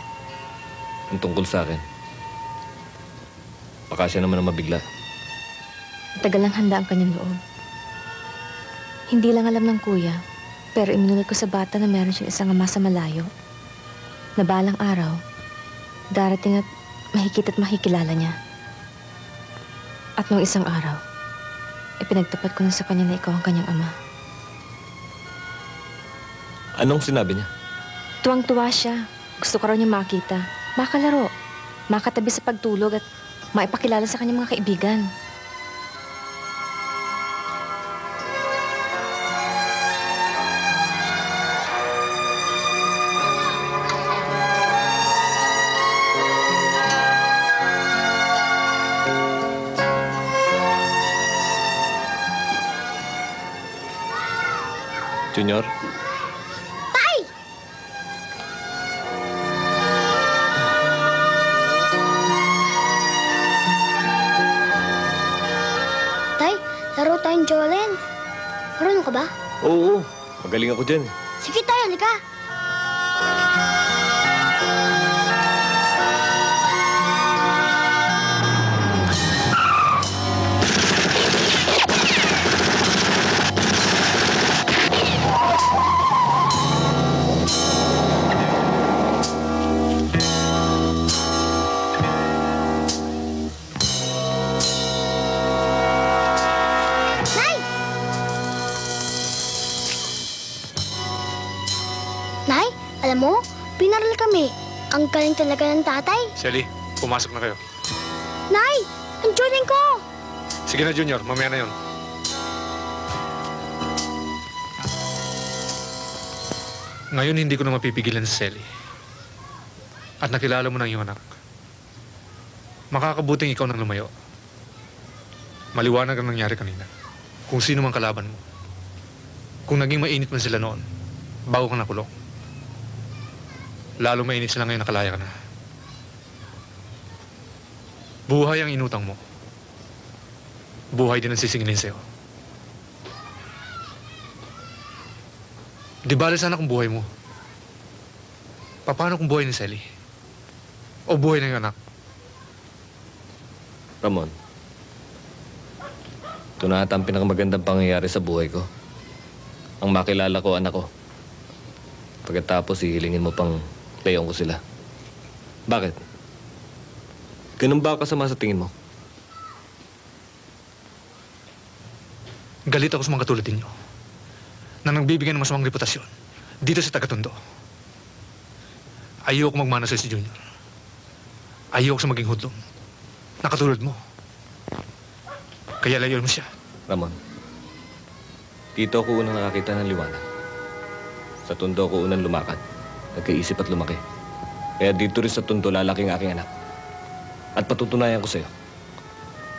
ang tungkol sa akin? Baka siya naman ang mabigla. Matagal lang handa ang kanyang loob. Hindi lang alam ng kuya, pero iminulad ko sa bata na meron siyang isang ama sa malayo. Na balang araw, darating at mahikilala niya. At nung isang araw, ipinagtapat ko na sa kanya na ikaw ang kanyang ama. Anong sinabi niya? Tuwang-tuwa siya. Gusto ko raw niya makita, makalaro, makatabi sa pagtulog at maipakilala sa kanyang mga kaibigan. Junior? Tay! Tay, laro tayong Jolene. Marunong ka ba? Oo, magaling ako dyan. Sige tayo, halika. Nay, alam mo, pinaral kami. Ang galing talaga ng tatay. Shelly, pumasok na kayo. Nay, ang Jolene ko! Sige na, Junior. Mamaya na yon. Ngayon, hindi ko na mapipigilan si Shelly. At nakilala mo na ang iyong anak. Makakabuting ikaw nang lumayo. Maliwanag ang nangyari kanina. Kung sino mang kalaban mo. Kung naging mainit man sila noon, bago ka nakulong. Lalong mainit sila ngayon nakalaya ka na. Buhay ang inutang mo. Buhay din ang sisingilin sa'yo. Di bale sana kung buhay mo. Paano kung buhay ni Sally? O buhay ng iyong anak? Ramon, ito na ata ang pinakamagandang pangyayari sa buhay ko. Ang makilala ko, anak ko. Pagkatapos, hihilingin mo pang layong ko sila. Bakit? Ganun ba kasama sa tingin mo? Galit ako sa mga katulad ninyo na nagbibigay ng masamang reputasyon dito sa Tagatondo. Ayoko magmana sa si Junior. Ayoko sa maging hudlong na katulad mo. Kaya layo mo siya. Ramon, dito ako unang nakakita ng liwanag. Sa Tondo ako unang lumakad. Nagkaisip at lumaki. Kaya dito rin sa Tondo lalaki ang aking anak. At patutunayan ko sa'yo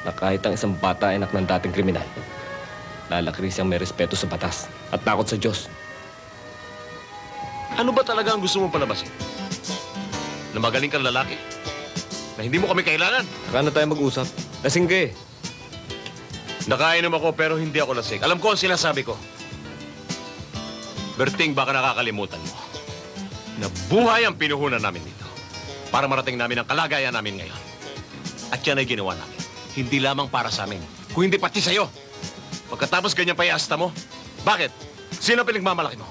na kahit ang isang bata ay anak ng dating kriminal, lalaki rin siyang may respeto sa batas at takot sa Diyos. Ano ba talaga ang gusto mong palabasin? Na magaling kang lalaki? Na hindi mo kami kailangan? Saka na tayo mag-usap. Lasing ka eh. Nakainom ako pero hindi ako lasing. Alam ko ang sinasabi ko. Berting, baka nakakalimutan mo na buhay ang pinuhunan namin dito para marating namin ang kalagayan namin ngayon. At yan ay ginawa namin. Hindi lamang para sa amin, kung hindi pati sa'yo. Pagkatapos ganyan pa iasta mo, bakit? Sino pinagmamalaki mo?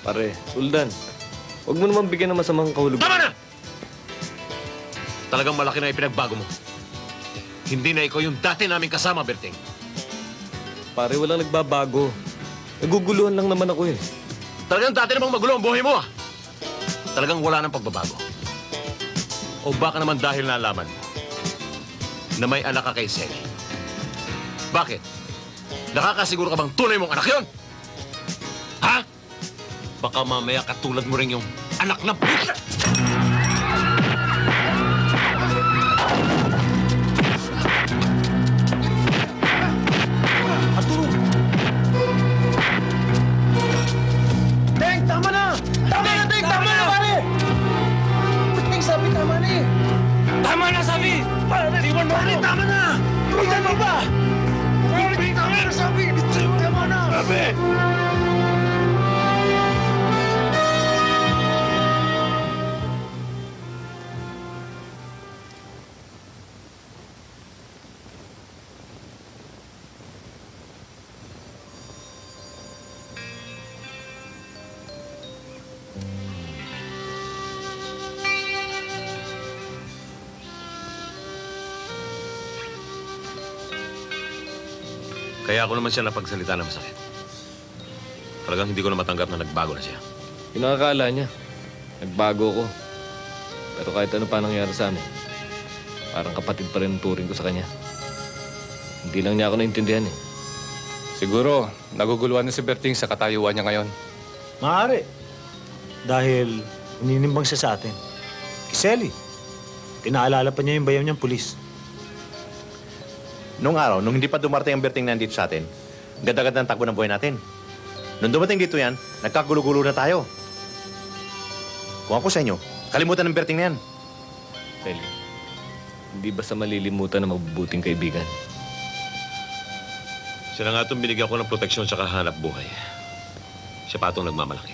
Pare, Suldan, huwag mo naman bigyan ng masamang kahulugan. Tama na! Talagang malaki na ipinagbago mo. Hindi na ikaw yung dati namin kasama, Berting. Pare, walang nagbabago. Naguguluhan lang naman ako eh. Talagang dati namang magulo ang buhay mo, ah. Talagang wala nang pagbabago. O baka naman dahil nalaman mo na may anak ka kay Sally. Bakit? Nakakasiguro ka bang tunay mong anak yon? Ha? Baka mamaya katulad mo rin yung anak na puta! Arturo! Teng, tama na! Tama na, Teng! Tama na, pare! Teng, sabi tama na eh! Tama na, sabi! Pare, tama na! Ilan mo ba? Pare, tama na, sabi! Tama na! Sabi! Kaya ako naman siya napagsalita na masakit. Talagang hindi ko na matanggap na nagbago na siya. Pinakakala niya, nagbago ko. Pero kahit ano pa nangyari sa amin, parang kapatid pa rin ang turing ko sa kanya. Hindi lang niya ako naintindihan eh. Siguro, naguguluhan na si Berting sa katayuan niya ngayon. Maaari. Dahil uninimbang siya sa atin. Kiseli. Pinaalala pa niya yung bayaw niyang pulis. Nung araw, nung hindi pa dumarating ang Berting nandito sa atin, ganda-ganda ng takbo ng buhay natin. Nung dumating dito yan, nagkagulo-gulo na tayo. Kung ako sa inyo, kalimutan ng Berting na yan. Well, hindi ba sa malilimutan ng mabubuting kaibigan? Siya na nga itong binigyan ko ng proteksyon sa hanap buhay. Siya pa itong nagmamalaki.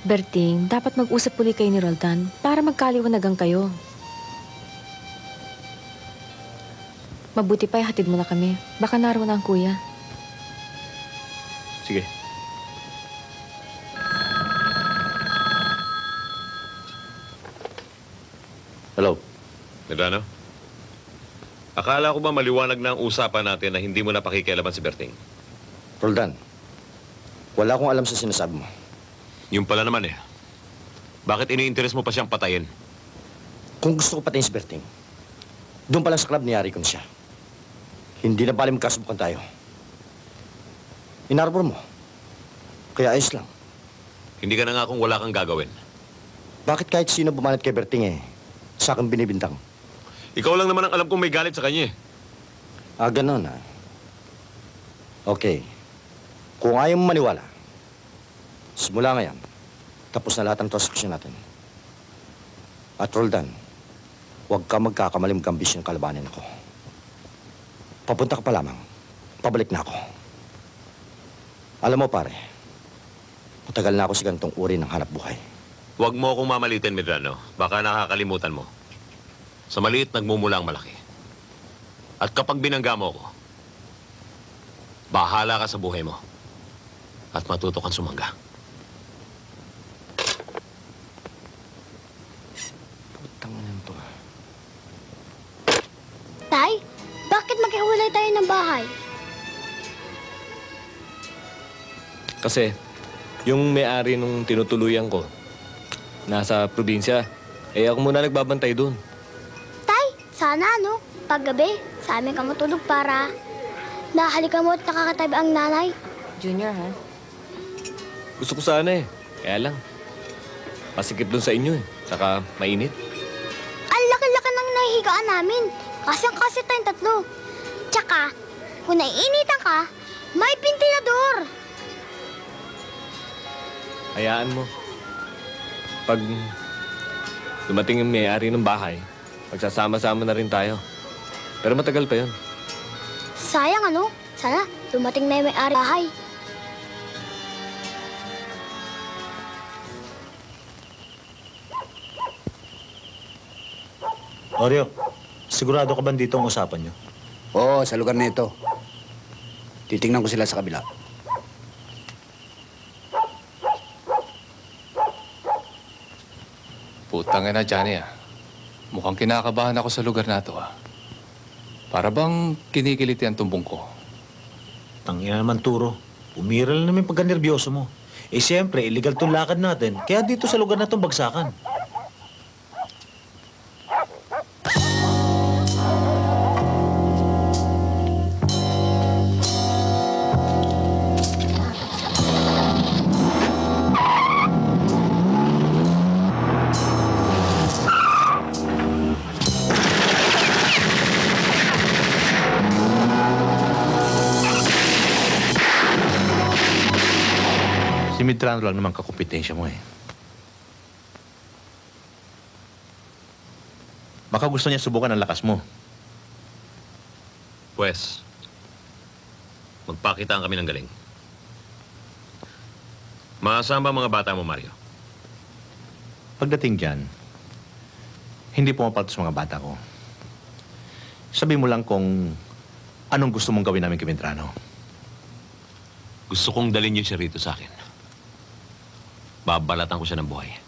Berting, dapat mag-usap uli kayo ni Roldan para magkaliwanagan kayo. Mabuti pa hatid mo na kami. Baka naroon na ang kuya. Sige. Hello? Medrano? Akala ko ba maliwanag na ang usapan natin na hindi mo napakikialaman si Berting? Roldan, wala akong alam sa sinasabi mo. Yung pala naman eh. Bakit ini-interest mo pa siyang patayin? Kung gusto ko patayin si Berting, doon pa lang sa club niyari ko na siya. Hindi na bali magkasubukan tayo. Inarbor mo. Kaya ayos lang. Hindi ka na nga kung wala kang gagawin. Bakit kahit sino bumanat kay Berting sa akin binibintang? Ikaw lang naman ang alam kong may galit sa kanya eh. Ganon Okay. Kung ayaw mo maniwala, simula ngayon, tapos na lahat ng transaksyon natin. At Roldan, huwag ka magkakamalim kambis ng kalabanin ako. Papunta ka pa lamang. Pabalik na ako. Alam mo pare, matagal na ako sa ganitong uri ng hanap buhay. Huwag mo akong mamalitin, Medrano. Baka nakakalimutan mo. Sa maliit, nagmumula ang malaki. At kapag binangga mo ako, bahala ka sa buhay mo. At matuto kang sumangga. Putang ina to. Tay, bakit maghiwalay tayo ng bahay? Kasi, yung may-ari nung tinutuluyan ko, nasa probinsya, ako muna nagbabantay doon. Tay, sana paggabi, sa amin ka matulog para nahalikan mo at nakakatabi ang nanay. Junior, ha? Gusto ko sana kaya lang, masikip doon sa inyo saka mainit. Ang laki-laki ng nahihigaan namin. Kasi tayong tatlo. Tsaka, kung naiinitan ka, may ventilador. Hayaan mo. Pag dumating yung may-ari ng bahay, magsasama-sama na rin tayo. Pero matagal pa yun. Sayang sana dumating na yung may-ari bahay. Oreo, sigurado ka ba dito ang usapan niyo? Oo, sa lugar na ito. Titingnan ko sila sa kabila. Putang ina, Johnny Mukhang kinakabahan ako sa lugar na to Para bang kinikiliti ang tumbong ko. Tangina naman, Turo. Umiral naman pagka-nervyoso mo. Siyempre, illegal tong lakad natin. Kaya dito sa lugar na itong bagsakan. Si Medrano lang naman kakumpetensya mo Baka gusto niya subukan ang lakas mo. Pwes, magpakitaan kami ng galing. Maasahan ba mga bata mo, Mario? Pagdating dyan, hindi pumapaltos mga bata ko. Sabi mo lang kung anong gusto mong gawin namin kay Medrano. Gusto kong dalhin niyo siya rito sa akin. Babalatan ko siya ng buhay.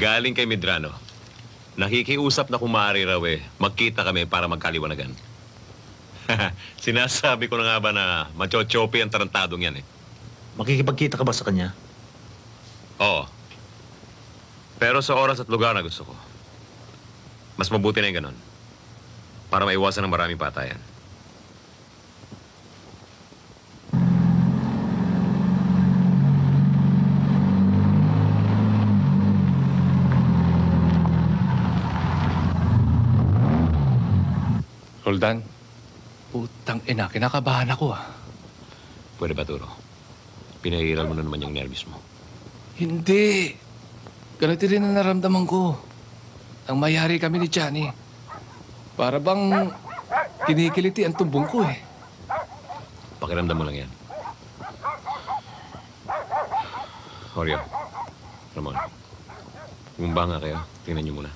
Galing kay Medrano. Nakikiusap na kung maaari raw magkita kami para magkaliwanagan. Sinasabi ko na nga ba na machochopi ang tarantadong yan Makikipagkita ka ba sa kanya? Oo. Pero sa oras at lugar na gusto ko. Mas mabuti na yung ganon. Para maiwasan ng maraming patayan. Roldan, putang ina, kinakabahan ako Pwede ba, Turo? Pinahiral mo na naman yung nervous mo. Hindi. Ganito rin ang naramdaman ko. Ang mayari kami ni Johnny. Para bang kinikiliti ang tumbong ko Pakiramdam mo lang yan. Oreo, Ramon, gumba nga kayo. Tingnan niyo muna.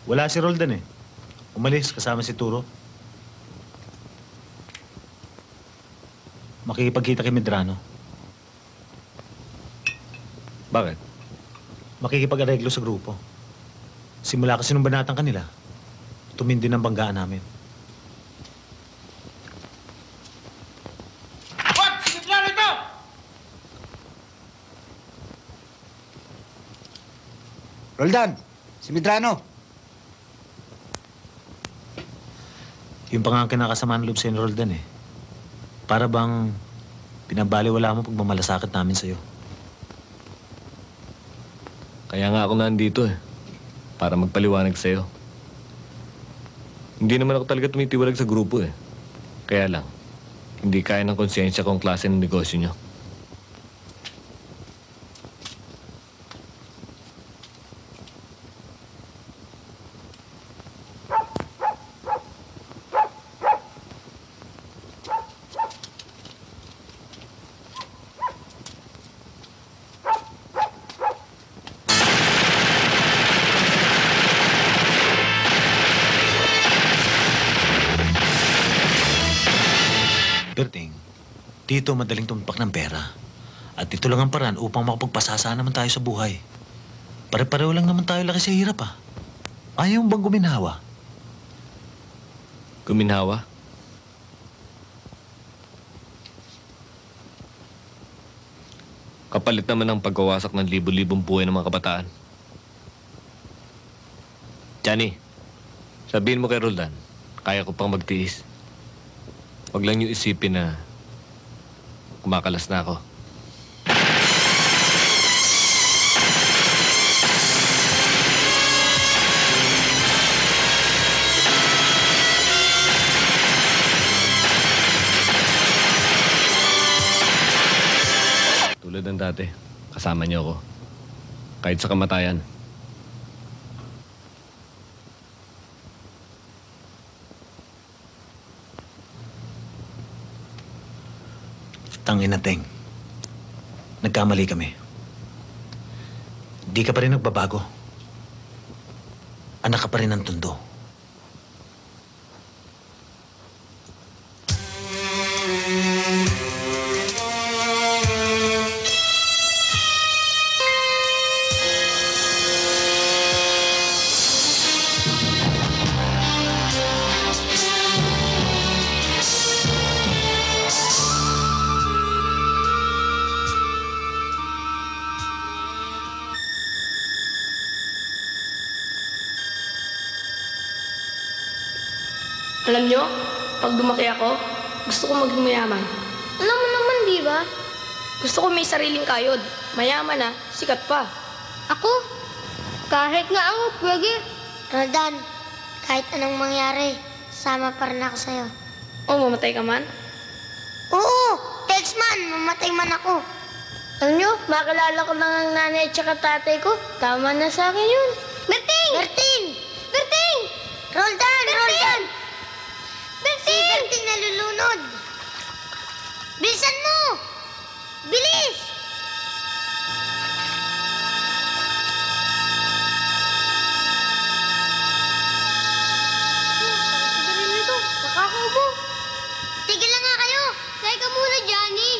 Wala si Roldan Umalis kasama si Turo. Makikipagkita kay Medrano. Bakit? Makikipag-areglo sa grupo. Simula kasi nung banatan kanila, tumindi ng banggaan namin. What? Si Medrano ito! Roldan, si Medrano. Yung pa nga ang kinakasamaan loob sa'yo ni Roldan Para bang pinabaliwala mo pagmamalasakit namin sa'yo. Kaya nga ako nandito para magpaliwanag sa'yo. Hindi naman ako talaga tumitiwalag sa grupo Kaya lang, hindi kaya ng konsensya kung klase ng negosyo nyo. Berting, dito madaling tumpak ng pera. At ito lang ang paraan upang makapagpasasa naman tayo sa buhay. Pare-pareho lang naman tayo laki sa hirap Ayaw bang guminhawa? Guminhawa? Kapalit naman ang pagkawasak ng libo-libong buhay ng mga kabataan. Johnny, sabihin mo kay Roldan, kaya ko pang magtiis. Huwag lang niyo isipin na kumakalas na ako. Tulad ng dati, kasama niyo ako. Kahit sa kamatayan. Tangina, Teng. Nagkamali kami. Di ka pa rin nagbabago. Anak ka pa rin ng Tondo. Alam nyo, pag lumaki ako, gusto ko maging mayaman. Alam mo naman, di ba? Gusto ko may sariling kayod. Mayaman na, sikat pa. Ako? Kahit nga ako, pwede. Roldan, kahit anong mangyari, sama pa rin ako sa'yo. O, mamatay ka man? Oo, text man, mamatay man ako. Alam nyo, makilala ko lang ang nanay at saka tatay ko. Tama na sa akin yun. Berting! Berting! Berting! Roldan! Roldan! Si Berting nalulunod! Bilisan mo! Bilis! Nakakaubo. Tigil lang nga kayo! Teka muna, Johnny.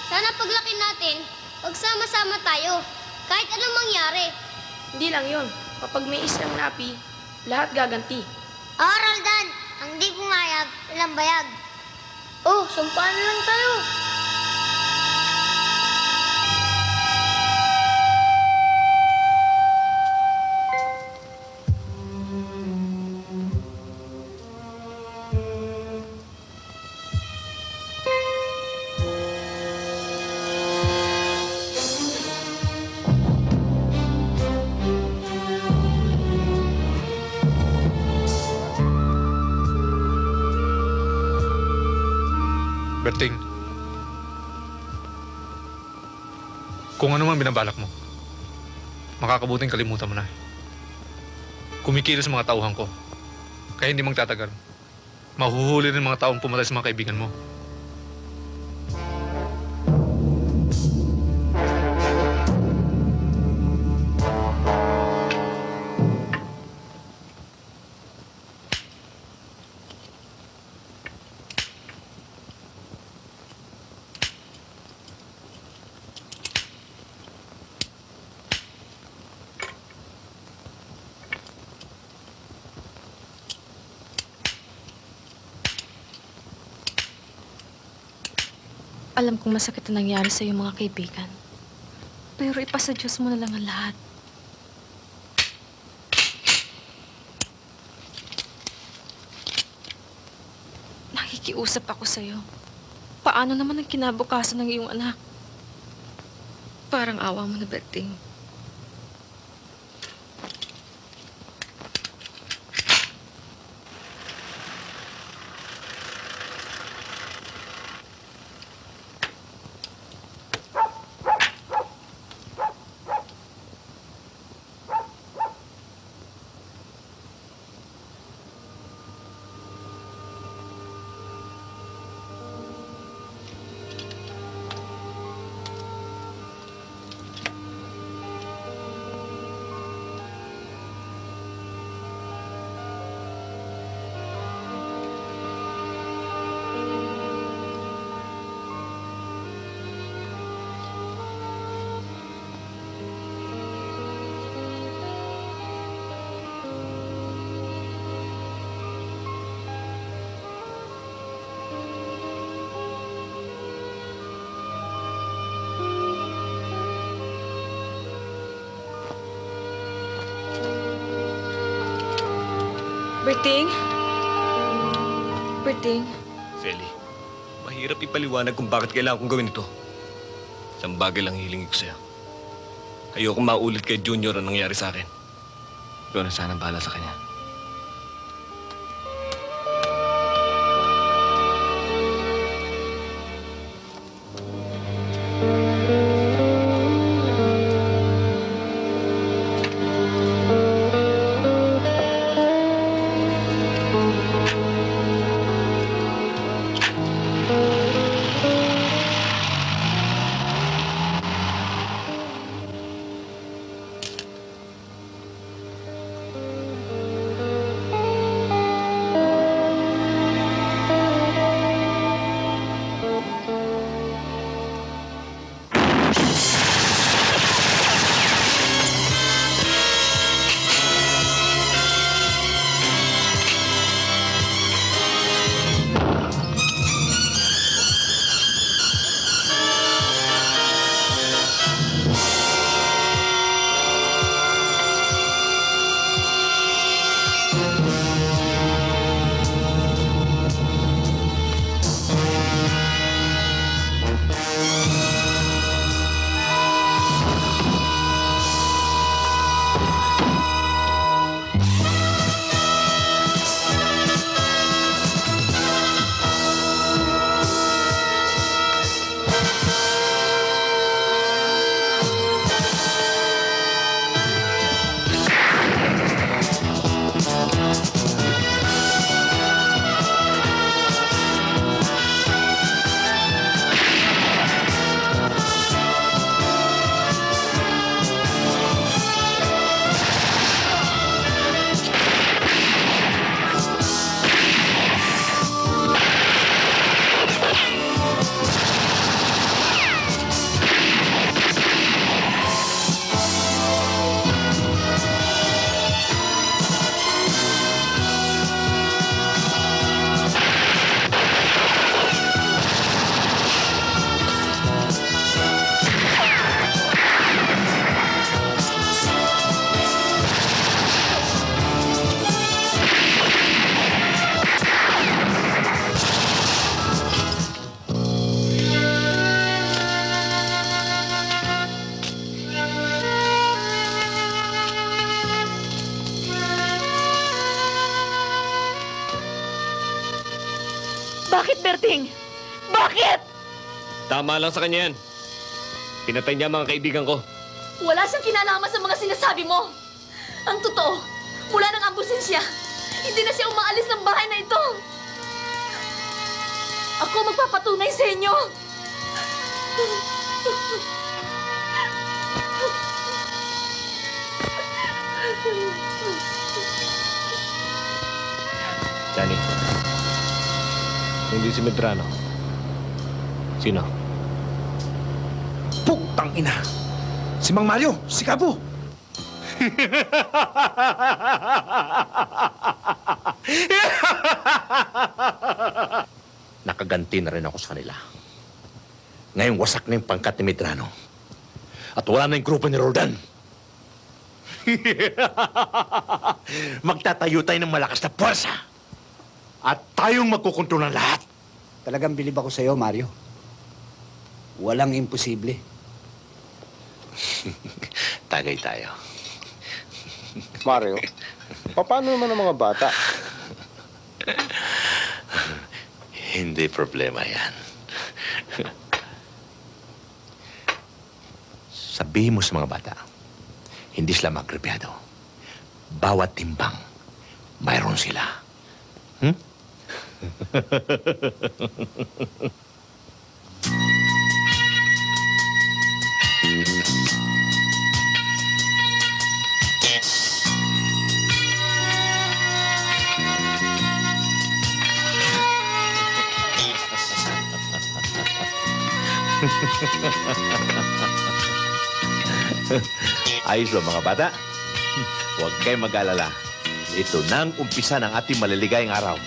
Sana paglaki natin, pagsama-sama tayo. Kahit anong mangyari. Hindi lang yun. Kapag may isang napi, lahat gaganti. Oh, Roldan, ang di pumayag, walang bayag. Oh, sumpaan na lang tayo. Berting, kung ano man binabalak mo, makakabuting kalimutan mo na. Kumikilos ang mga tauhan ko, kaya hindi magtatagal. Mahuhuli rin mga taong pumatay sa mga kaibigan mo. Alam kong masakit ang nangyari sa iyong mga kaibigan. Pero ipasa Diyos mo na lang ang lahat. Nakikiusap ako sa iyo. Paano naman ang kinabukasan ng iyong anak? Parang awa mo na, Berting. Berting? Berting? Feli, mahirap ipaliwanag kung bakit kailangan kong gawin ito. Isang bagay lang hilingi ko sa'yo. Ayokong maulit kay Junior ang nangyari sa akin. Ikaw na sana bahala sa kanya. Bakit, Berting? Bakit? Tama lang sa kanya yan. Pinatay niya ang mga kaibigan ko. Wala siyang kinalaman sa mga sinasabi mo. Ang totoo, mula nang ambusin siya, hindi na siya umaalis ng bahay na ito. Ako magpapatunay sa inyo. Johnny, hindi si Medrano. Sino? Putang ina! Si Mang Mario! Si Cabo! Nakaganti na rin ako sa kanila. Ngayong wasak na yung pangkat ni Medrano. At wala na yung grupo ni Roldan. Magtatayo tayo ng malakas na puwersa. At tayong magkukontrol ng lahat. Talagang bilib ako sa'yo, Mario. Walang imposible. Tagay tayo. Mario, paano naman ang mga bata? Hindi problema yan. Sabihin mo sa mga bata, hindi sila magrebyado. Bawat timbang, mayroon sila. Hmm? Ayos ba mga bata? Huwag kayong mag-alala. Ito na ang umpisa ng ating maliligayang araw.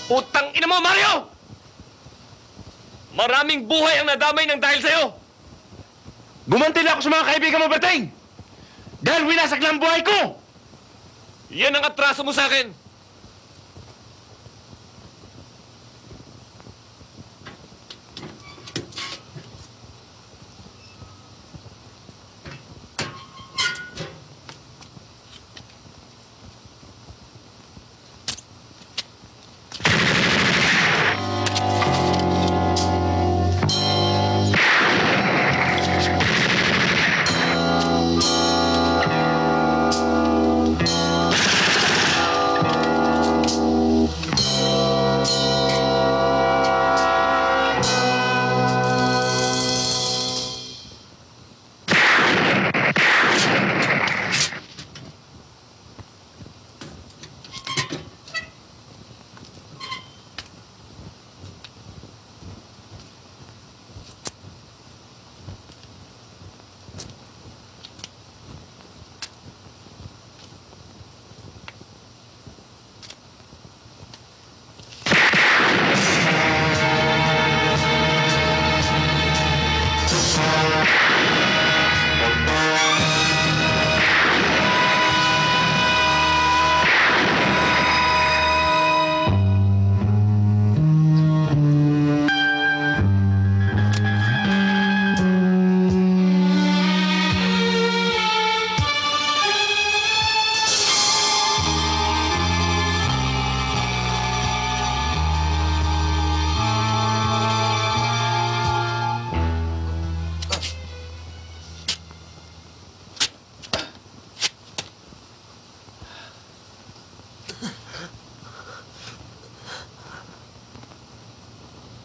Utang ina mo, Mario! Maraming buhay ang nadamay ng dahil sa'yo! Gumanti na ako sa mga kaibigan mo, Berting! Dahil winasak lang ang buhay ko! Yan ang atraso mo sa akin!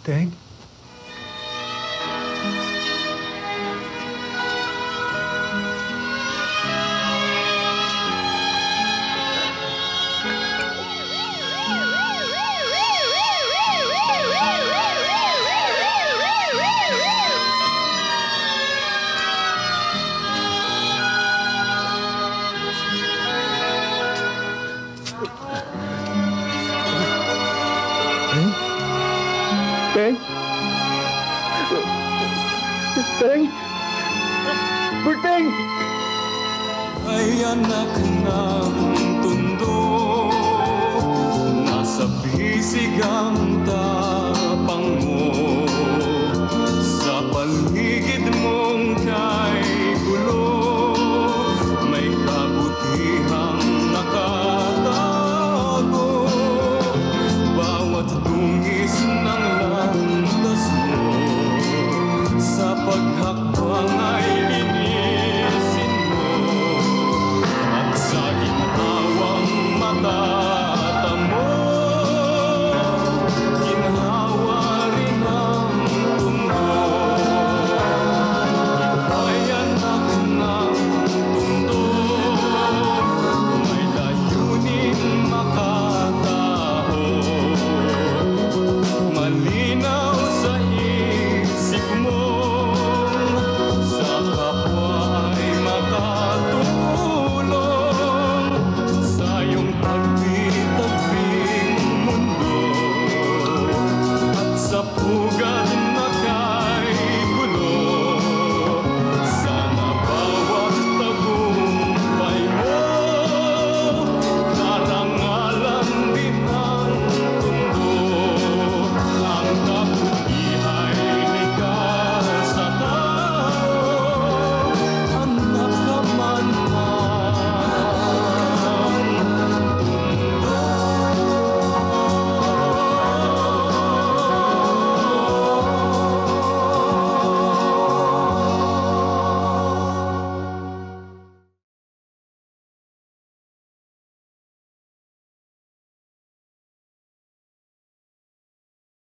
Teng? Teng? Teng? Berteng! Ay anak ng tundo, nasa bisig ang